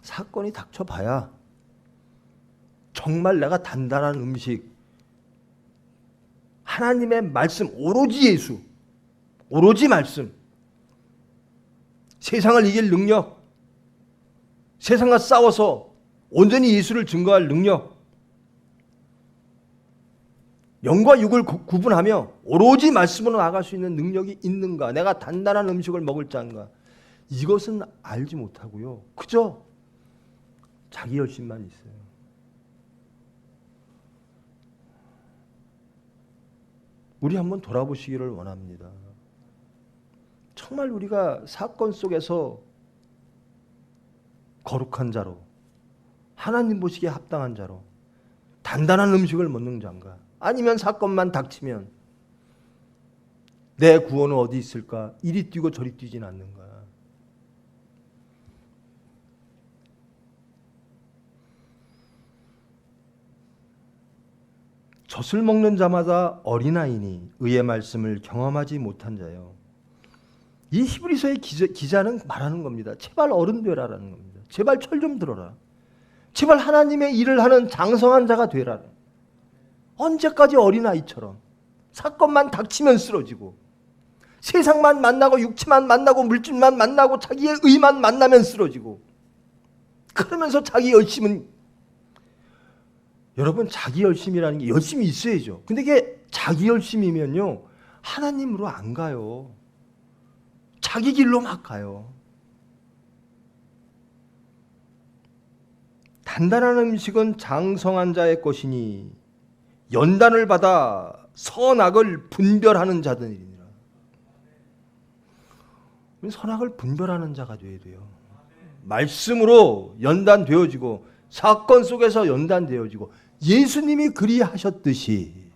사건이 닥쳐봐야 정말 내가 단단한 음식, 하나님의 말씀, 오로지 예수, 오로지 말씀, 세상을 이길 능력, 세상과 싸워서 온전히 예수를 증거할 능력, 영과 육을 구분하며 오로지 말씀으로 나아갈 수 있는 능력이 있는가? 내가 단단한 음식을 먹을 자인가? 이것은 알지 못하고요. 그저 자기 열심만 있어요. 우리 한번 돌아보시기를 원합니다. 정말 우리가 사건 속에서 거룩한 자로, 하나님 보시기에 합당한 자로 단단한 음식을 먹는 자인가? 아니면 사건만 닥치면 내 구원은 어디 있을까? 이리 뛰고 저리 뛰진 않는가? 젖을 먹는 자마다 어린아이니 의의 말씀을 경험하지 못한 자요. 이 히브리서의 기자는 말하는 겁니다. 제발 어른 되라라는 겁니다. 제발 철 좀 들어라. 제발 하나님의 일을 하는 장성한 자가 되라. 언제까지 어린아이처럼 사건만 닥치면 쓰러지고 세상만 만나고 육체만 만나고 물질만 만나고 자기의 의만 만나면 쓰러지고 그러면서 자기 열심은, 여러분 자기 열심이라는 게 열심히 있어야죠. 근데 이게 자기 열심이면요 하나님으로 안 가요. 자기 길로 막 가요. 단단한 음식은 장성한 자의 것이니 연단을 받아 선악을 분별하는 자들이니라. 선악을 분별하는 자가 되어야 돼요. 말씀으로 연단되어지고 사건 속에서 연단되어지고 예수님이 그리하셨듯이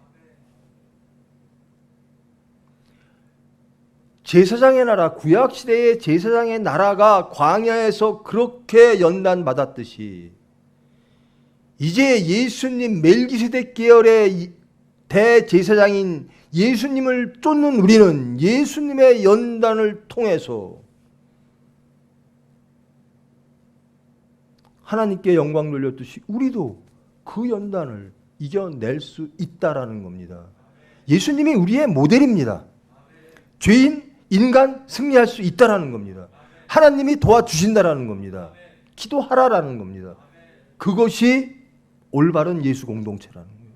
제사장의 나라, 구약시대의 제사장의 나라가 광야에서 그렇게 연단받았듯이 이제 예수님 멜기세덱 계열의 대제사장인 예수님을 쫓는 우리는 예수님의 연단을 통해서 하나님께 영광 돌렸듯이 우리도 그 연단을 이겨낼 수 있다라는 겁니다. 예수님이 우리의 모델입니다. 죄인, 인간 승리할 수 있다라는 겁니다. 하나님이 도와주신다라는 겁니다. 기도하라라는 겁니다. 그것이 올바른 예수 공동체라는 거예요.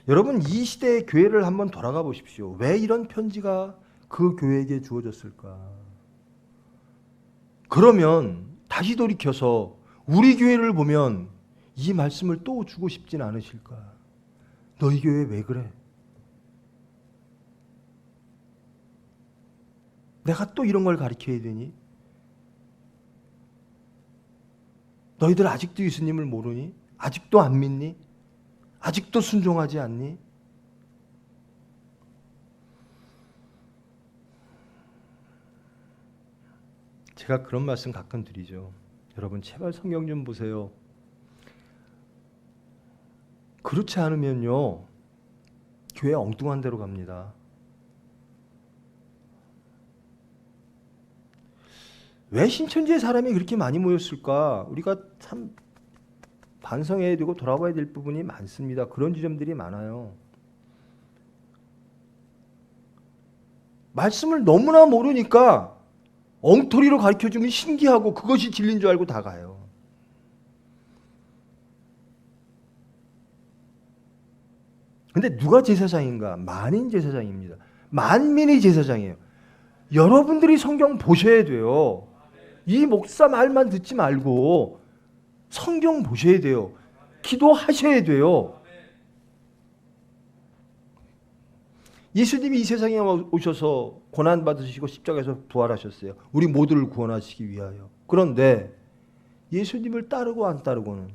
여러분 이 시대의 교회를 한번 돌아가 보십시오. 왜 이런 편지가 그 교회에게 주어졌을까? 그러면 다시 돌이켜서 우리 교회를 보면 이 말씀을 또 주고 싶진 않으실까? 너희 교회 왜 그래? 내가 또 이런 걸 가르쳐야 되니? 너희들 아직도 예수님을 모르니? 아직도 안 믿니? 아직도 순종하지 않니? 제가 그런 말씀 가끔 드리죠. 여러분 제발 성경 좀 보세요. 그렇지 않으면요 교회 엉뚱한 데로 갑니다. 왜 신천지에 사람이 그렇게 많이 모였을까? 우리가 참 반성해야 되고 돌아봐야 될 부분이 많습니다. 그런 지점들이 많아요. 말씀을 너무나 모르니까 엉터리로 가르쳐주면 신기하고 그것이 진리인 줄 알고 다 가요. 근데 누가 제사장인가? 만인 제사장입니다. 만민이 제사장이에요. 여러분들이 성경 보셔야 돼요. 이 목사 말만 듣지 말고 성경 보셔야 돼요. 기도하셔야 돼요. 예수님이 이 세상에 오셔서 고난받으시고 십자가에서 부활하셨어요. 우리 모두를 구원하시기 위하여. 그런데 예수님을 따르고 안 따르고는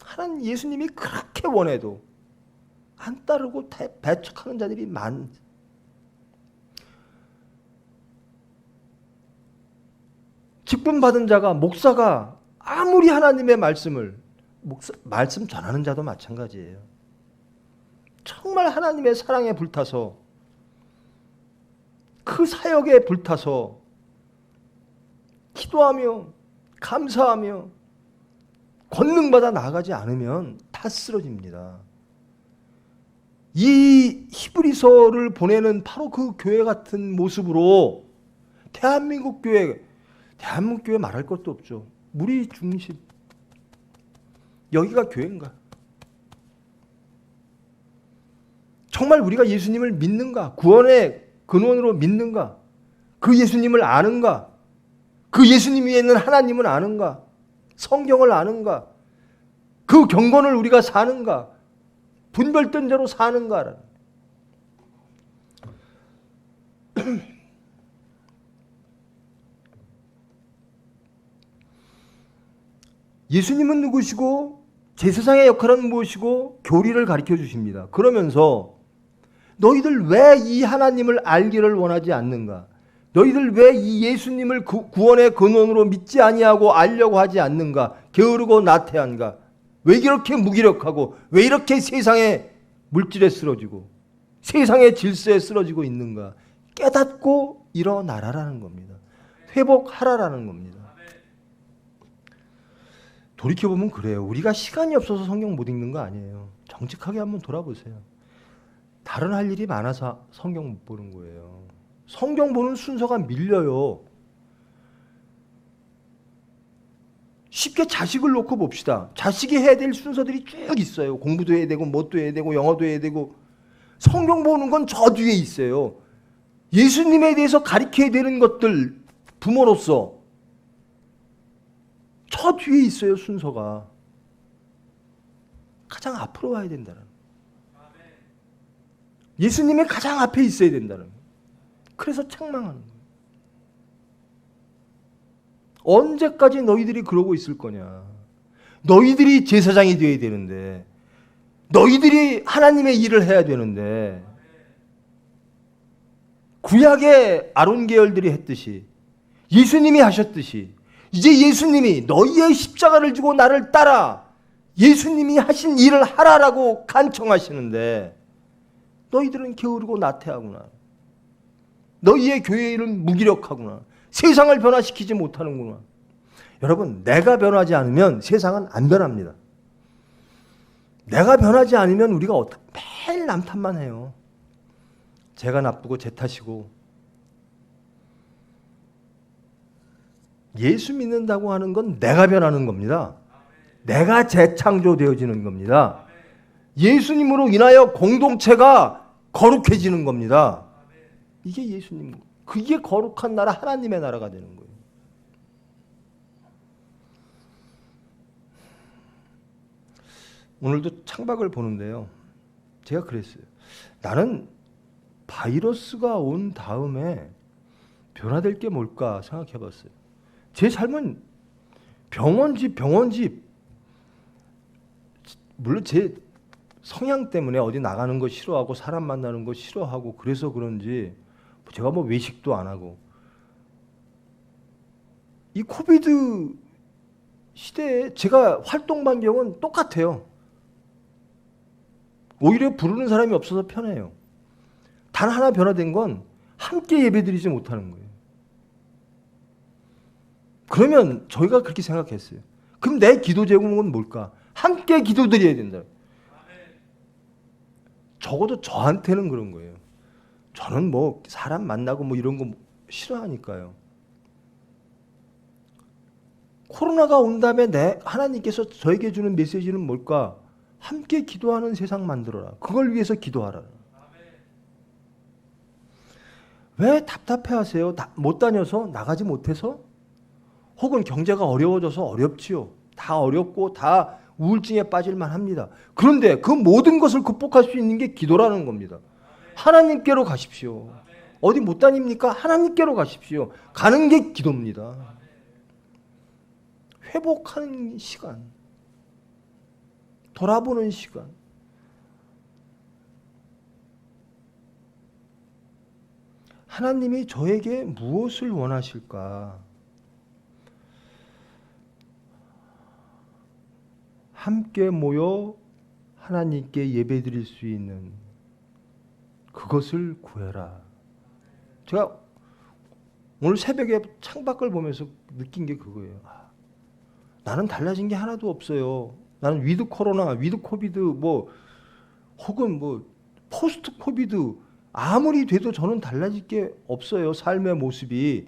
하나님 예수님이 그렇게 원해도 안 따르고 배척하는 자들이 직분 받은 자가 목사가 아무리 하나님의 말씀을 말씀 전하는 자도 마찬가지예요. 정말 하나님의 사랑에 불타서 그 사역에 불타서 기도하며 감사하며 권능받아 나아가지 않으면 다 쓰러집니다. 이 히브리서를 보내는 바로 그 교회 같은 모습으로 대한민국 교회 말할 것도 없죠. 무리 중심. 여기가 교회인가? 정말 우리가 예수님을 믿는가? 구원의 근원으로 믿는가? 그 예수님을 아는가? 그 예수님 위에 있는 하나님은 아는가? 성경을 아는가? 그 경건을 우리가 사는가? 분별된 대로 사는가라는. 예수님은 누구시고 제사장의 역할은 무엇이고 교리를 가르쳐 주십니다. 그러면서 너희들 왜 이 하나님을 알기를 원하지 않는가? 너희들 왜 이 예수님을 구원의 근원으로 믿지 아니하고 알려고 하지 않는가? 게으르고 나태한가? 왜 이렇게 무기력하고 왜 이렇게 세상의 물질에 쓰러지고 세상의 질서에 쓰러지고 있는가? 깨닫고 일어나라라는 겁니다. 회복하라라는 겁니다. 돌이켜보면 그래요. 우리가 시간이 없어서 성경 못 읽는 거 아니에요. 정직하게 한번 돌아보세요. 다른 할 일이 많아서 성경 못 보는 거예요. 성경 보는 순서가 밀려요. 쉽게 자식을 놓고 봅시다. 자식이 해야 될 순서들이 쭉 있어요. 공부도 해야 되고 뭣도 해야 되고 영어도 해야 되고. 성경 보는 건 저 뒤에 있어요. 예수님에 대해서 가르쳐야 되는 것들 부모로서 저 뒤에 있어요. 순서가. 가장 앞으로 와야 된다는. 예수님이 가장 앞에 있어야 된다는. 그래서 책망하는 거예요. 언제까지 너희들이 그러고 있을 거냐. 너희들이 제사장이 되어야 되는데, 너희들이 하나님의 일을 해야 되는데, 구약의 아론 계열들이 했듯이, 예수님이 하셨듯이, 이제 예수님이 너희의 십자가를 지고 나를 따라 예수님이 하신 일을 하라라고 간청하시는데 너희들은 게으르고 나태하구나. 너희의 교회는 무기력하구나. 세상을 변화시키지 못하는구나. 여러분, 내가 변하지 않으면 세상은 안 변합니다. 내가 변하지 않으면 우리가 매일 남 탓만 해요. 제가 나쁘고 제 탓이고. 예수 믿는다고 하는 건 내가 변하는 겁니다. 내가 재창조되어지는 겁니다. 예수님으로 인하여 공동체가 거룩해지는 겁니다. 이게 예수님, 그게 거룩한 나라, 하나님의 나라가 되는 거예요. 오늘도 창밖을 보는데요. 제가 그랬어요. 나는 바이러스가 온 다음에 변화될 게 뭘까 생각해 봤어요. 제 삶은 병원집 물론 제 성향 때문에 어디 나가는 거 싫어하고 사람 만나는 거 싫어하고 그래서 그런지 제가 뭐 외식도 안 하고 이 코비드 시대에 제가 활동 반경은 똑같아요. 오히려 부르는 사람이 없어서 편해요. 단 하나 변화된 건 함께 예배드리지 못하는 거예요. 그러면 저희가 그렇게 생각했어요. 그럼 내 기도 제목은 뭘까? 함께 기도드려야 된다. 적어도 저한테는 그런 거예요. 저는 뭐 사람 만나고 뭐 이런 거 싫어하니까요. 코로나가 온 다음에 하나님께서 저에게 주는 메시지는 뭘까? 함께 기도하는 세상 만들어라. 그걸 위해서 기도하라. 왜 답답해하세요? 못 다녀서? 나가지 못해서? 혹은 경제가 어려워져서 어렵지요. 다 어렵고 다 우울증에 빠질만 합니다. 그런데 그 모든 것을 극복할 수 있는 게 기도라는 겁니다. 하나님께로 가십시오. 어디 못 다닙니까? 하나님께로 가십시오. 가는 게 기도입니다. 회복하는 시간, 돌아보는 시간. 하나님이 저에게 무엇을 원하실까? 함께 모여 하나님께 예배드릴 수 있는 그것을 구해라. 제가 오늘 새벽에 창밖을 보면서 느낀 게 그거예요. 나는 달라진 게 하나도 없어요. 나는 위드 코로나, 위드 코비드 혹은 포스트 코비드 아무리 돼도 저는 달라질 게 없어요. 삶의 모습이.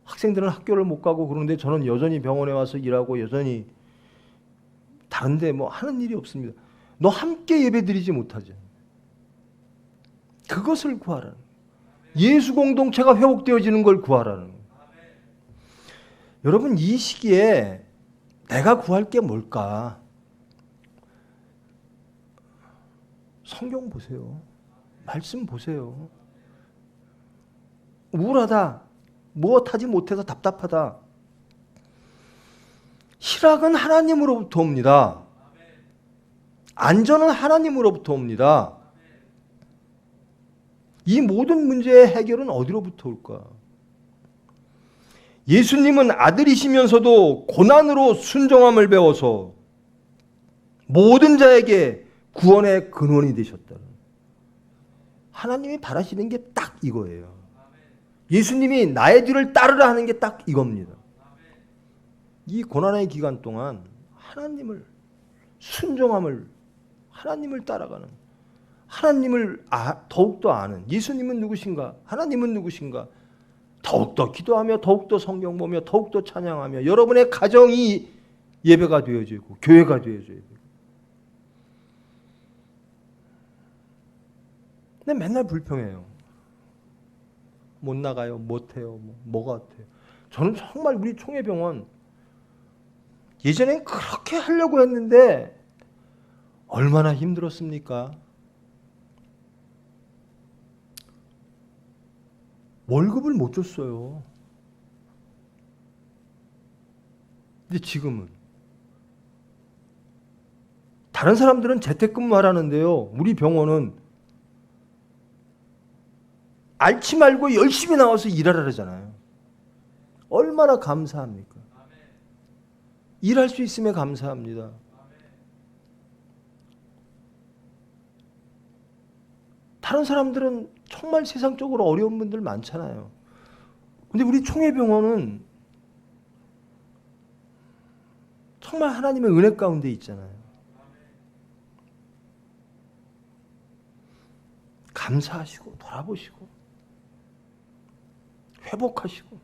학생들은 학교를 못 가고 그런데 저는 여전히 병원에 와서 일하고 여전히 다른데 하는 일이 없습니다. 너 함께 예배드리지 못하죠. 그것을 구하라는 거예요. 예수 공동체가 회복되어지는 걸 구하라는 거예요. 여러분, 이 시기에 내가 구할 게 뭘까? 성경 보세요. 말씀 보세요. 우울하다. 무엇하지 못해서 답답하다. 희락은 하나님으로부터 옵니다. 안전은 하나님으로부터 옵니다. 이 모든 문제의 해결은 어디로부터 올까? 예수님은 아들이시면서도 고난으로 순종함을 배워서 모든 자에게 구원의 근원이 되셨다. 하나님이 바라시는 게 딱 이거예요. 예수님이 나의 뒤를 따르라 하는 게 딱 이겁니다. 이 고난의 기간 동안 하나님을 순종함을, 하나님을 따라가는, 하나님을 더욱더 아는, 예수님은 누구신가, 하나님은 누구신가, 더욱더 기도하며 더욱더 성경 보며 더욱더 찬양하며 여러분의 가정이 예배가 되어지고 교회가 되어져야 돼요. 근데 맨날 불평해요. 못 나가요, 못해요, 뭐가 같아요. 저는 정말 우리 총회병원 예전엔 그렇게 하려고 했는데 얼마나 힘들었습니까? 월급을 못 줬어요. 근데 지금은 다른 사람들은 재택근무하라는데요. 우리 병원은 앓지 말고 열심히 나와서 일하라 그러잖아요. 얼마나 감사합니까? 일할 수 있음에 감사합니다. 다른 사람들은 정말 세상적으로 어려운 분들 많잖아요. 근데 우리 총회병원은 정말 하나님의 은혜 가운데 있잖아요. 감사하시고 돌아보시고 회복하시고.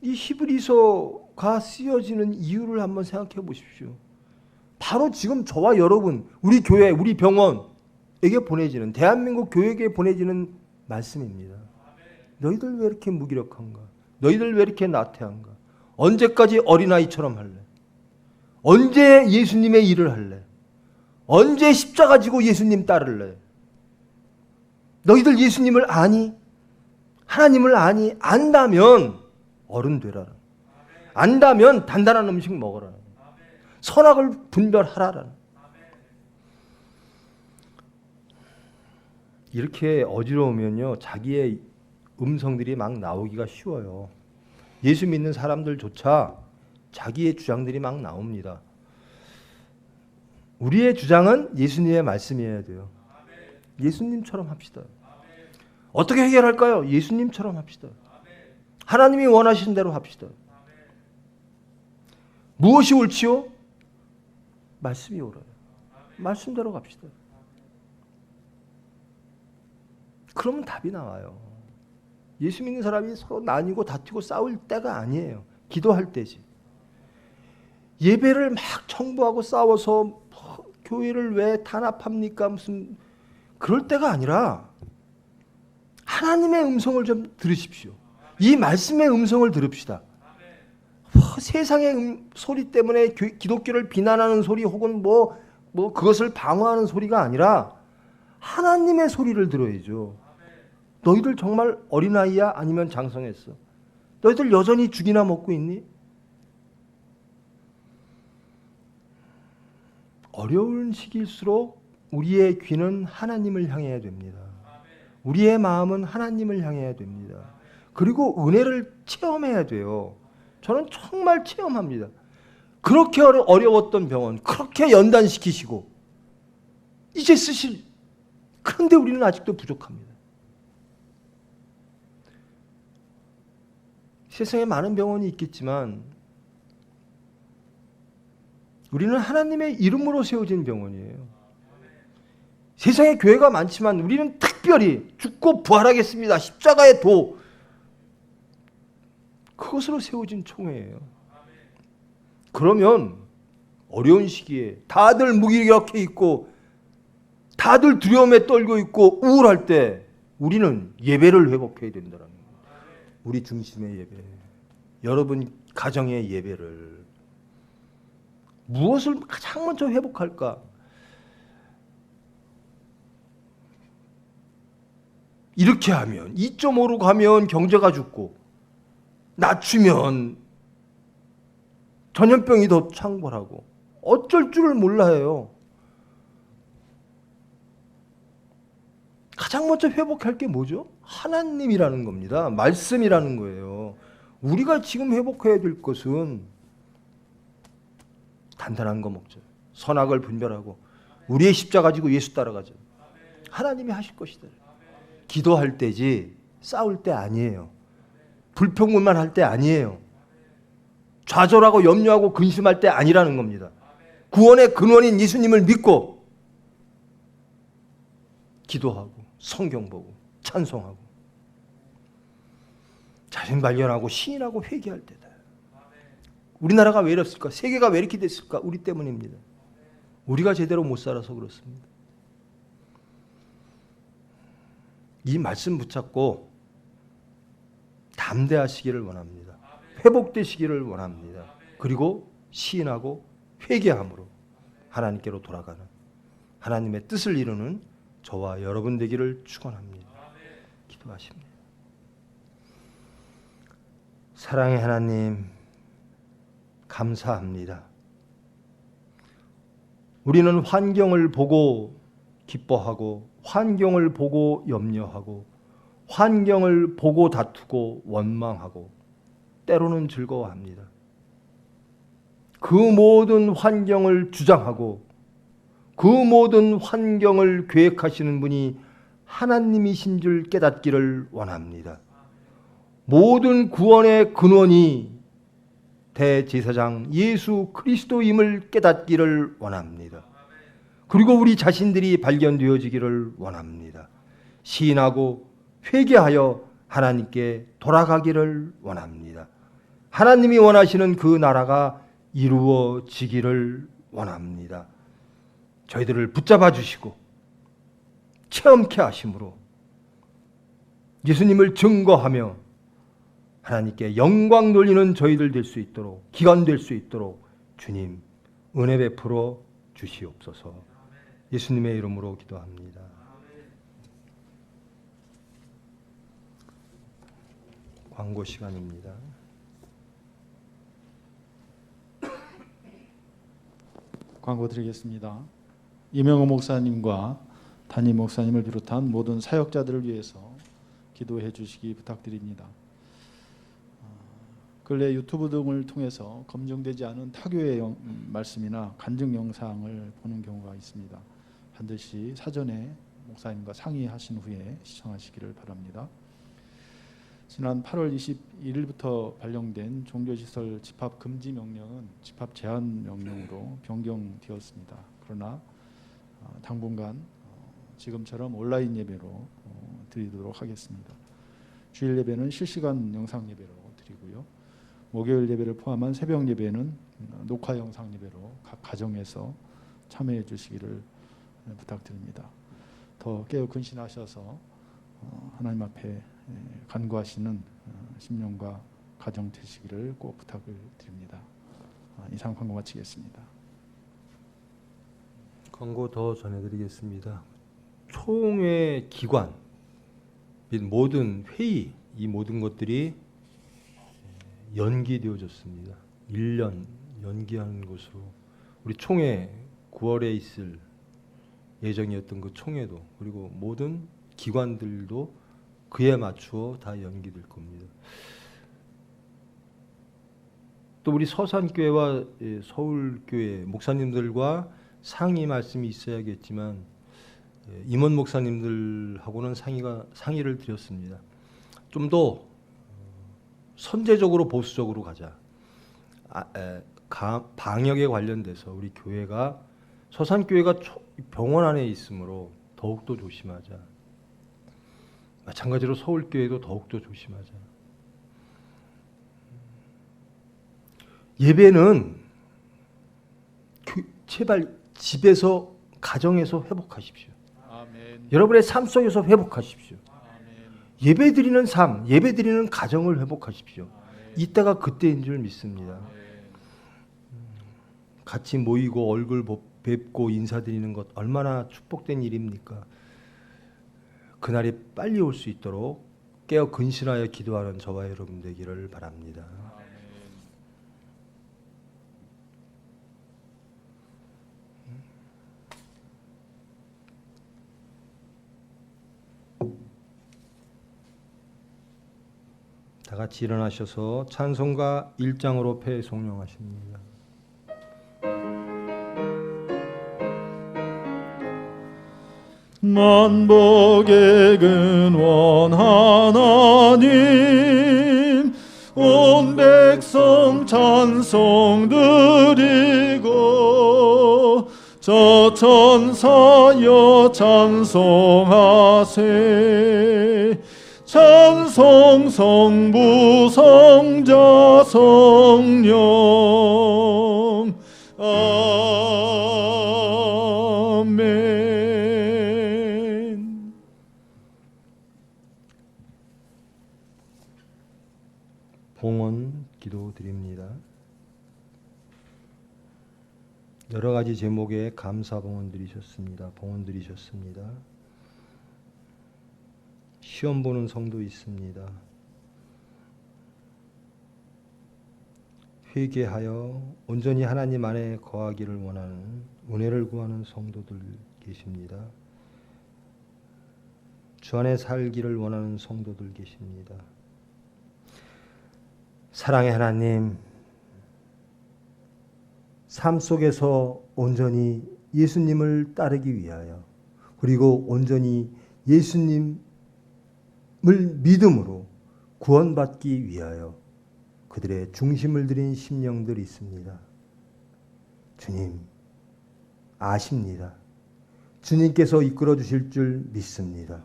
이 히브리서가 쓰여지는 이유를 한번 생각해 보십시오. 바로 지금 저와 여러분, 우리 교회, 우리 병원에게 보내지는, 대한민국 교회에게 보내지는 말씀입니다. 너희들 왜 이렇게 무기력한가? 너희들 왜 이렇게 나태한가? 언제까지 어린아이처럼 할래? 언제 예수님의 일을 할래? 언제 십자가 지고 예수님 따를래? 너희들 예수님을 아니? 하나님을 아니? 안다면 어른 되라. 안다면 단단한 음식 먹어라. 선악을 분별하라. 이렇게 어지러우면요, 자기의 음성들이 막 나오기가 쉬워요. 예수 믿는 사람들조차 자기의 주장들이 막 나옵니다. 우리의 주장은 예수님의 말씀이어야 돼요. 예수님처럼 합시다. 어떻게 해결할까요? 예수님처럼 합시다. 하나님이 원하신 대로 합시다. 무엇이 옳지요? 말씀이 옳아요. 말씀대로 갑시다. 그러면 답이 나와요. 예수 믿는 사람이 서로 나뉘고 다투고 싸울 때가 아니에요. 기도할 때지. 예배를 막 청부하고 싸워서 교회를 왜 탄압합니까? 무슨 그럴 때가 아니라 하나님의 음성을 좀 들으십시오. 이 말씀의 음성을 들읍시다. 세상의 소리 때문에 기독교를 비난하는 소리 혹은 뭐 그것을 방어하는 소리가 아니라 하나님의 소리를 들어야죠. 너희들 정말 어린아이야? 아니면 장성했어? 너희들 여전히 죽이나 먹고 있니? 어려운 시기일수록 우리의 귀는 하나님을 향해야 됩니다. 우리의 마음은 하나님을 향해야 됩니다. 그리고 은혜를 체험해야 돼요. 저는 정말 체험합니다. 그렇게 어려웠던 병원 그렇게 연단시키시고 이제 쓰실, 그런데 우리는 아직도 부족합니다. 세상에 많은 병원이 있겠지만 우리는 하나님의 이름으로 세워진 병원이에요. 세상에 교회가 많지만 우리는 특별히 죽고 부활하겠습니다. 십자가의 도, 그것으로 세워진 총회예요. 그러면 어려운 시기에 다들 무기력해 있고 다들 두려움에 떨고 있고 우울할 때 우리는 예배를 회복해야 된다는 거예요. 우리 중심의 예배, 여러분 가정의 예배를 무엇을 가장 먼저 회복할까? 이렇게 하면 2.5로 가면 경제가 죽고 낮추면 전염병이 더 창궐하고 어쩔 줄을 몰라요. 가장 먼저 회복할 게 뭐죠? 하나님이라는 겁니다. 말씀이라는 거예요. 우리가 지금 회복해야 될 것은 단단한 거 먹죠. 선악을 분별하고 우리의 십자가 가지고 예수 따라가죠. 하나님이 하실 것이다. 기도할 때지 싸울 때 아니에요. 불평불만 할 때 아니에요. 좌절하고 염려하고 근심할 때 아니라는 겁니다. 구원의 근원인 예수님을 믿고 기도하고 성경 보고 찬송하고 자신 발견하고 시인하고 회개할 때다. 우리나라가 왜 이랬을까? 세계가 왜 이렇게 됐을까? 우리 때문입니다. 우리가 제대로 못 살아서 그렇습니다. 이 말씀 붙잡고 담대하시기를 원합니다. 회복되시기를 원합니다. 그리고 시인하고 회개함으로 하나님께로 돌아가는 하나님의 뜻을 이루는 저와 여러분 되기를 축원합니다. 기도하십니다. 사랑의 하나님, 감사합니다. 우리는 환경을 보고 기뻐하고 환경을 보고 염려하고 환경을 보고 다투고 원망하고 때로는 즐거워합니다. 그 모든 환경을 주장하고 그 모든 환경을 계획하시는 분이 하나님이신 줄 깨닫기를 원합니다. 모든 구원의 근원이 대제사장 예수 그리스도임을 깨닫기를 원합니다. 그리고 우리 자신들이 발견되어지기를 원합니다. 시인하고 회개하여 하나님께 돌아가기를 원합니다. 하나님이 원하시는 그 나라가 이루어지기를 원합니다. 저희들을 붙잡아 주시고 체험케 하심으로 예수님을 증거하며 하나님께 영광 돌리는 저희들 될 수 있도록 기관 될 수 있도록 주님 은혜 베풀어 주시옵소서. 예수님의 이름으로 기도합니다. 광고 시간입니다. 광고 드리겠습니다. 이명호 목사님과 담임 목사님을 비롯한 모든 사역자들을 위해서 기도해 주시기 부탁드립니다. 근래 유튜브 등을 통해서 검증되지 않은 타교의 말씀이나 간증 영상을 보는 경우가 있습니다. 반드시 사전에 목사님과 상의하신 후에 시청하시기를 바랍니다. 지난 8월 21일부터 발령된 종교시설 집합 금지 명령은 집합 제한 명령으로 변경되었습니다. 그러나 당분간 지금처럼 온라인 예배로 드리도록 하겠습니다. 주일 예배는 실시간 영상 예배로 드리고요. 목요일 예배를 포함한 새벽 예배는 녹화 영상 예배로 각 가정에서 참여해 주시기를 부탁드립니다. 더 깨어 근신하셔서 하나님 앞에 간구하시는 심령과 가정 되시기를 꼭 부탁을 드립니다. 이상 광고 마치겠습니다. 광고 더 전해드리겠습니다. 총회 기관 및 모든 회의 이 모든 것들이 연기되어졌습니다. 1년 연기하는 것으로 우리 총회 9월에 있을 예정이었던 그 총회도 그리고 모든 기관들도 그에 맞추어 다 연기될 겁니다. 또 우리 서산교회와 서울교회 목사님들과 상의 말씀이 있어야겠지만 임원 목사님들하고는 상의를 드렸습니다. 좀 더 선제적으로 보수적으로 가자. 방역에 관련돼서 우리 교회가 서산교회가 병원 안에 있으므로 더욱더 조심하자. 마찬가지로 서울교회도 더욱더 조심하자. 예배는 제발 집에서 가정에서 회복하십시오. 아멘. 여러분의 삶 속에서 회복하십시오. 아멘. 예배드리는 삶, 예배드리는 가정을 회복하십시오. 이때가 그때인 줄 믿습니다. 같이 모이고 얼굴 뵙고 인사드리는 것 얼마나 축복된 일입니까? 그날이 빨리 올 수 있도록 깨어 근신하여 기도하는 저와 여러분 되기를 바랍니다. 다 같이 일어나셔서 찬송가 1장으로 폐송령하십니다. 만복의 근원 하나님 온 백성 찬송 드리고 저 천사여 찬송하세 찬송 성부 성자 성령 아멘. 봉헌 기도드립니다. 여러 가지 제목의 감사 봉헌 드리셨습니다. 봉헌 드리셨습니다. 시험 보는 성도 있습니다. 회개하여 온전히 하나님 안에 거하기를 원하는 은혜를 구하는 성도들 계십니다. 주 안에 살기를 원하는 성도들 계십니다. 사랑의 하나님, 삶 속에서 온전히 예수님을 따르기 위하여 그리고 온전히 예수님을 믿음으로 구원받기 위하여 그들의 중심을 들인 심령들이 있습니다. 주님, 아십니다. 주님께서 이끌어 주실 줄 믿습니다.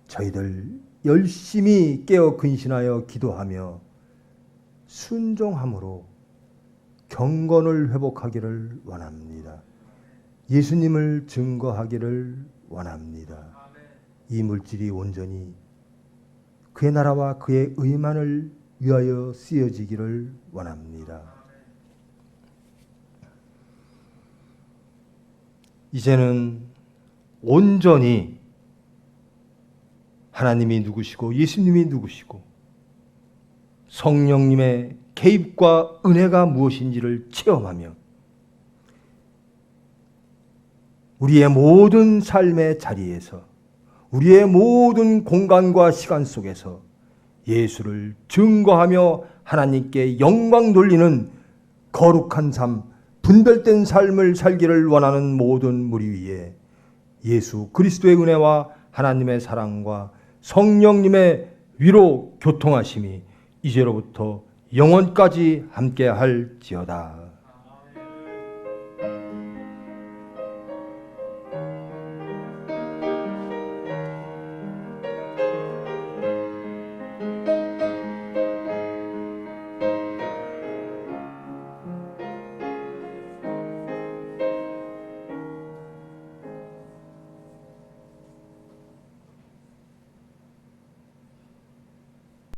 저희들 열심히 깨어 근신하여 기도하며 순종함으로 경건을 회복하기를 원합니다. 예수님을 증거하기를 원합니다. 이 물질이 온전히 그의 나라와 그의 의만을 위하여 쓰여지기를 원합니다. 이제는 온전히 하나님이 누구시고 예수님이 누구시고 성령님의 개입과 은혜가 무엇인지를 체험하며 우리의 모든 삶의 자리에서 우리의 모든 공간과 시간 속에서 예수를 증거하며 하나님께 영광 돌리는 거룩한 삶, 분별된 삶을 살기를 원하는 모든 무리 위에 예수 그리스도의 은혜와 하나님의 사랑과 성령님의 위로 교통하심이 이제로부터 영원까지 함께 할지어다.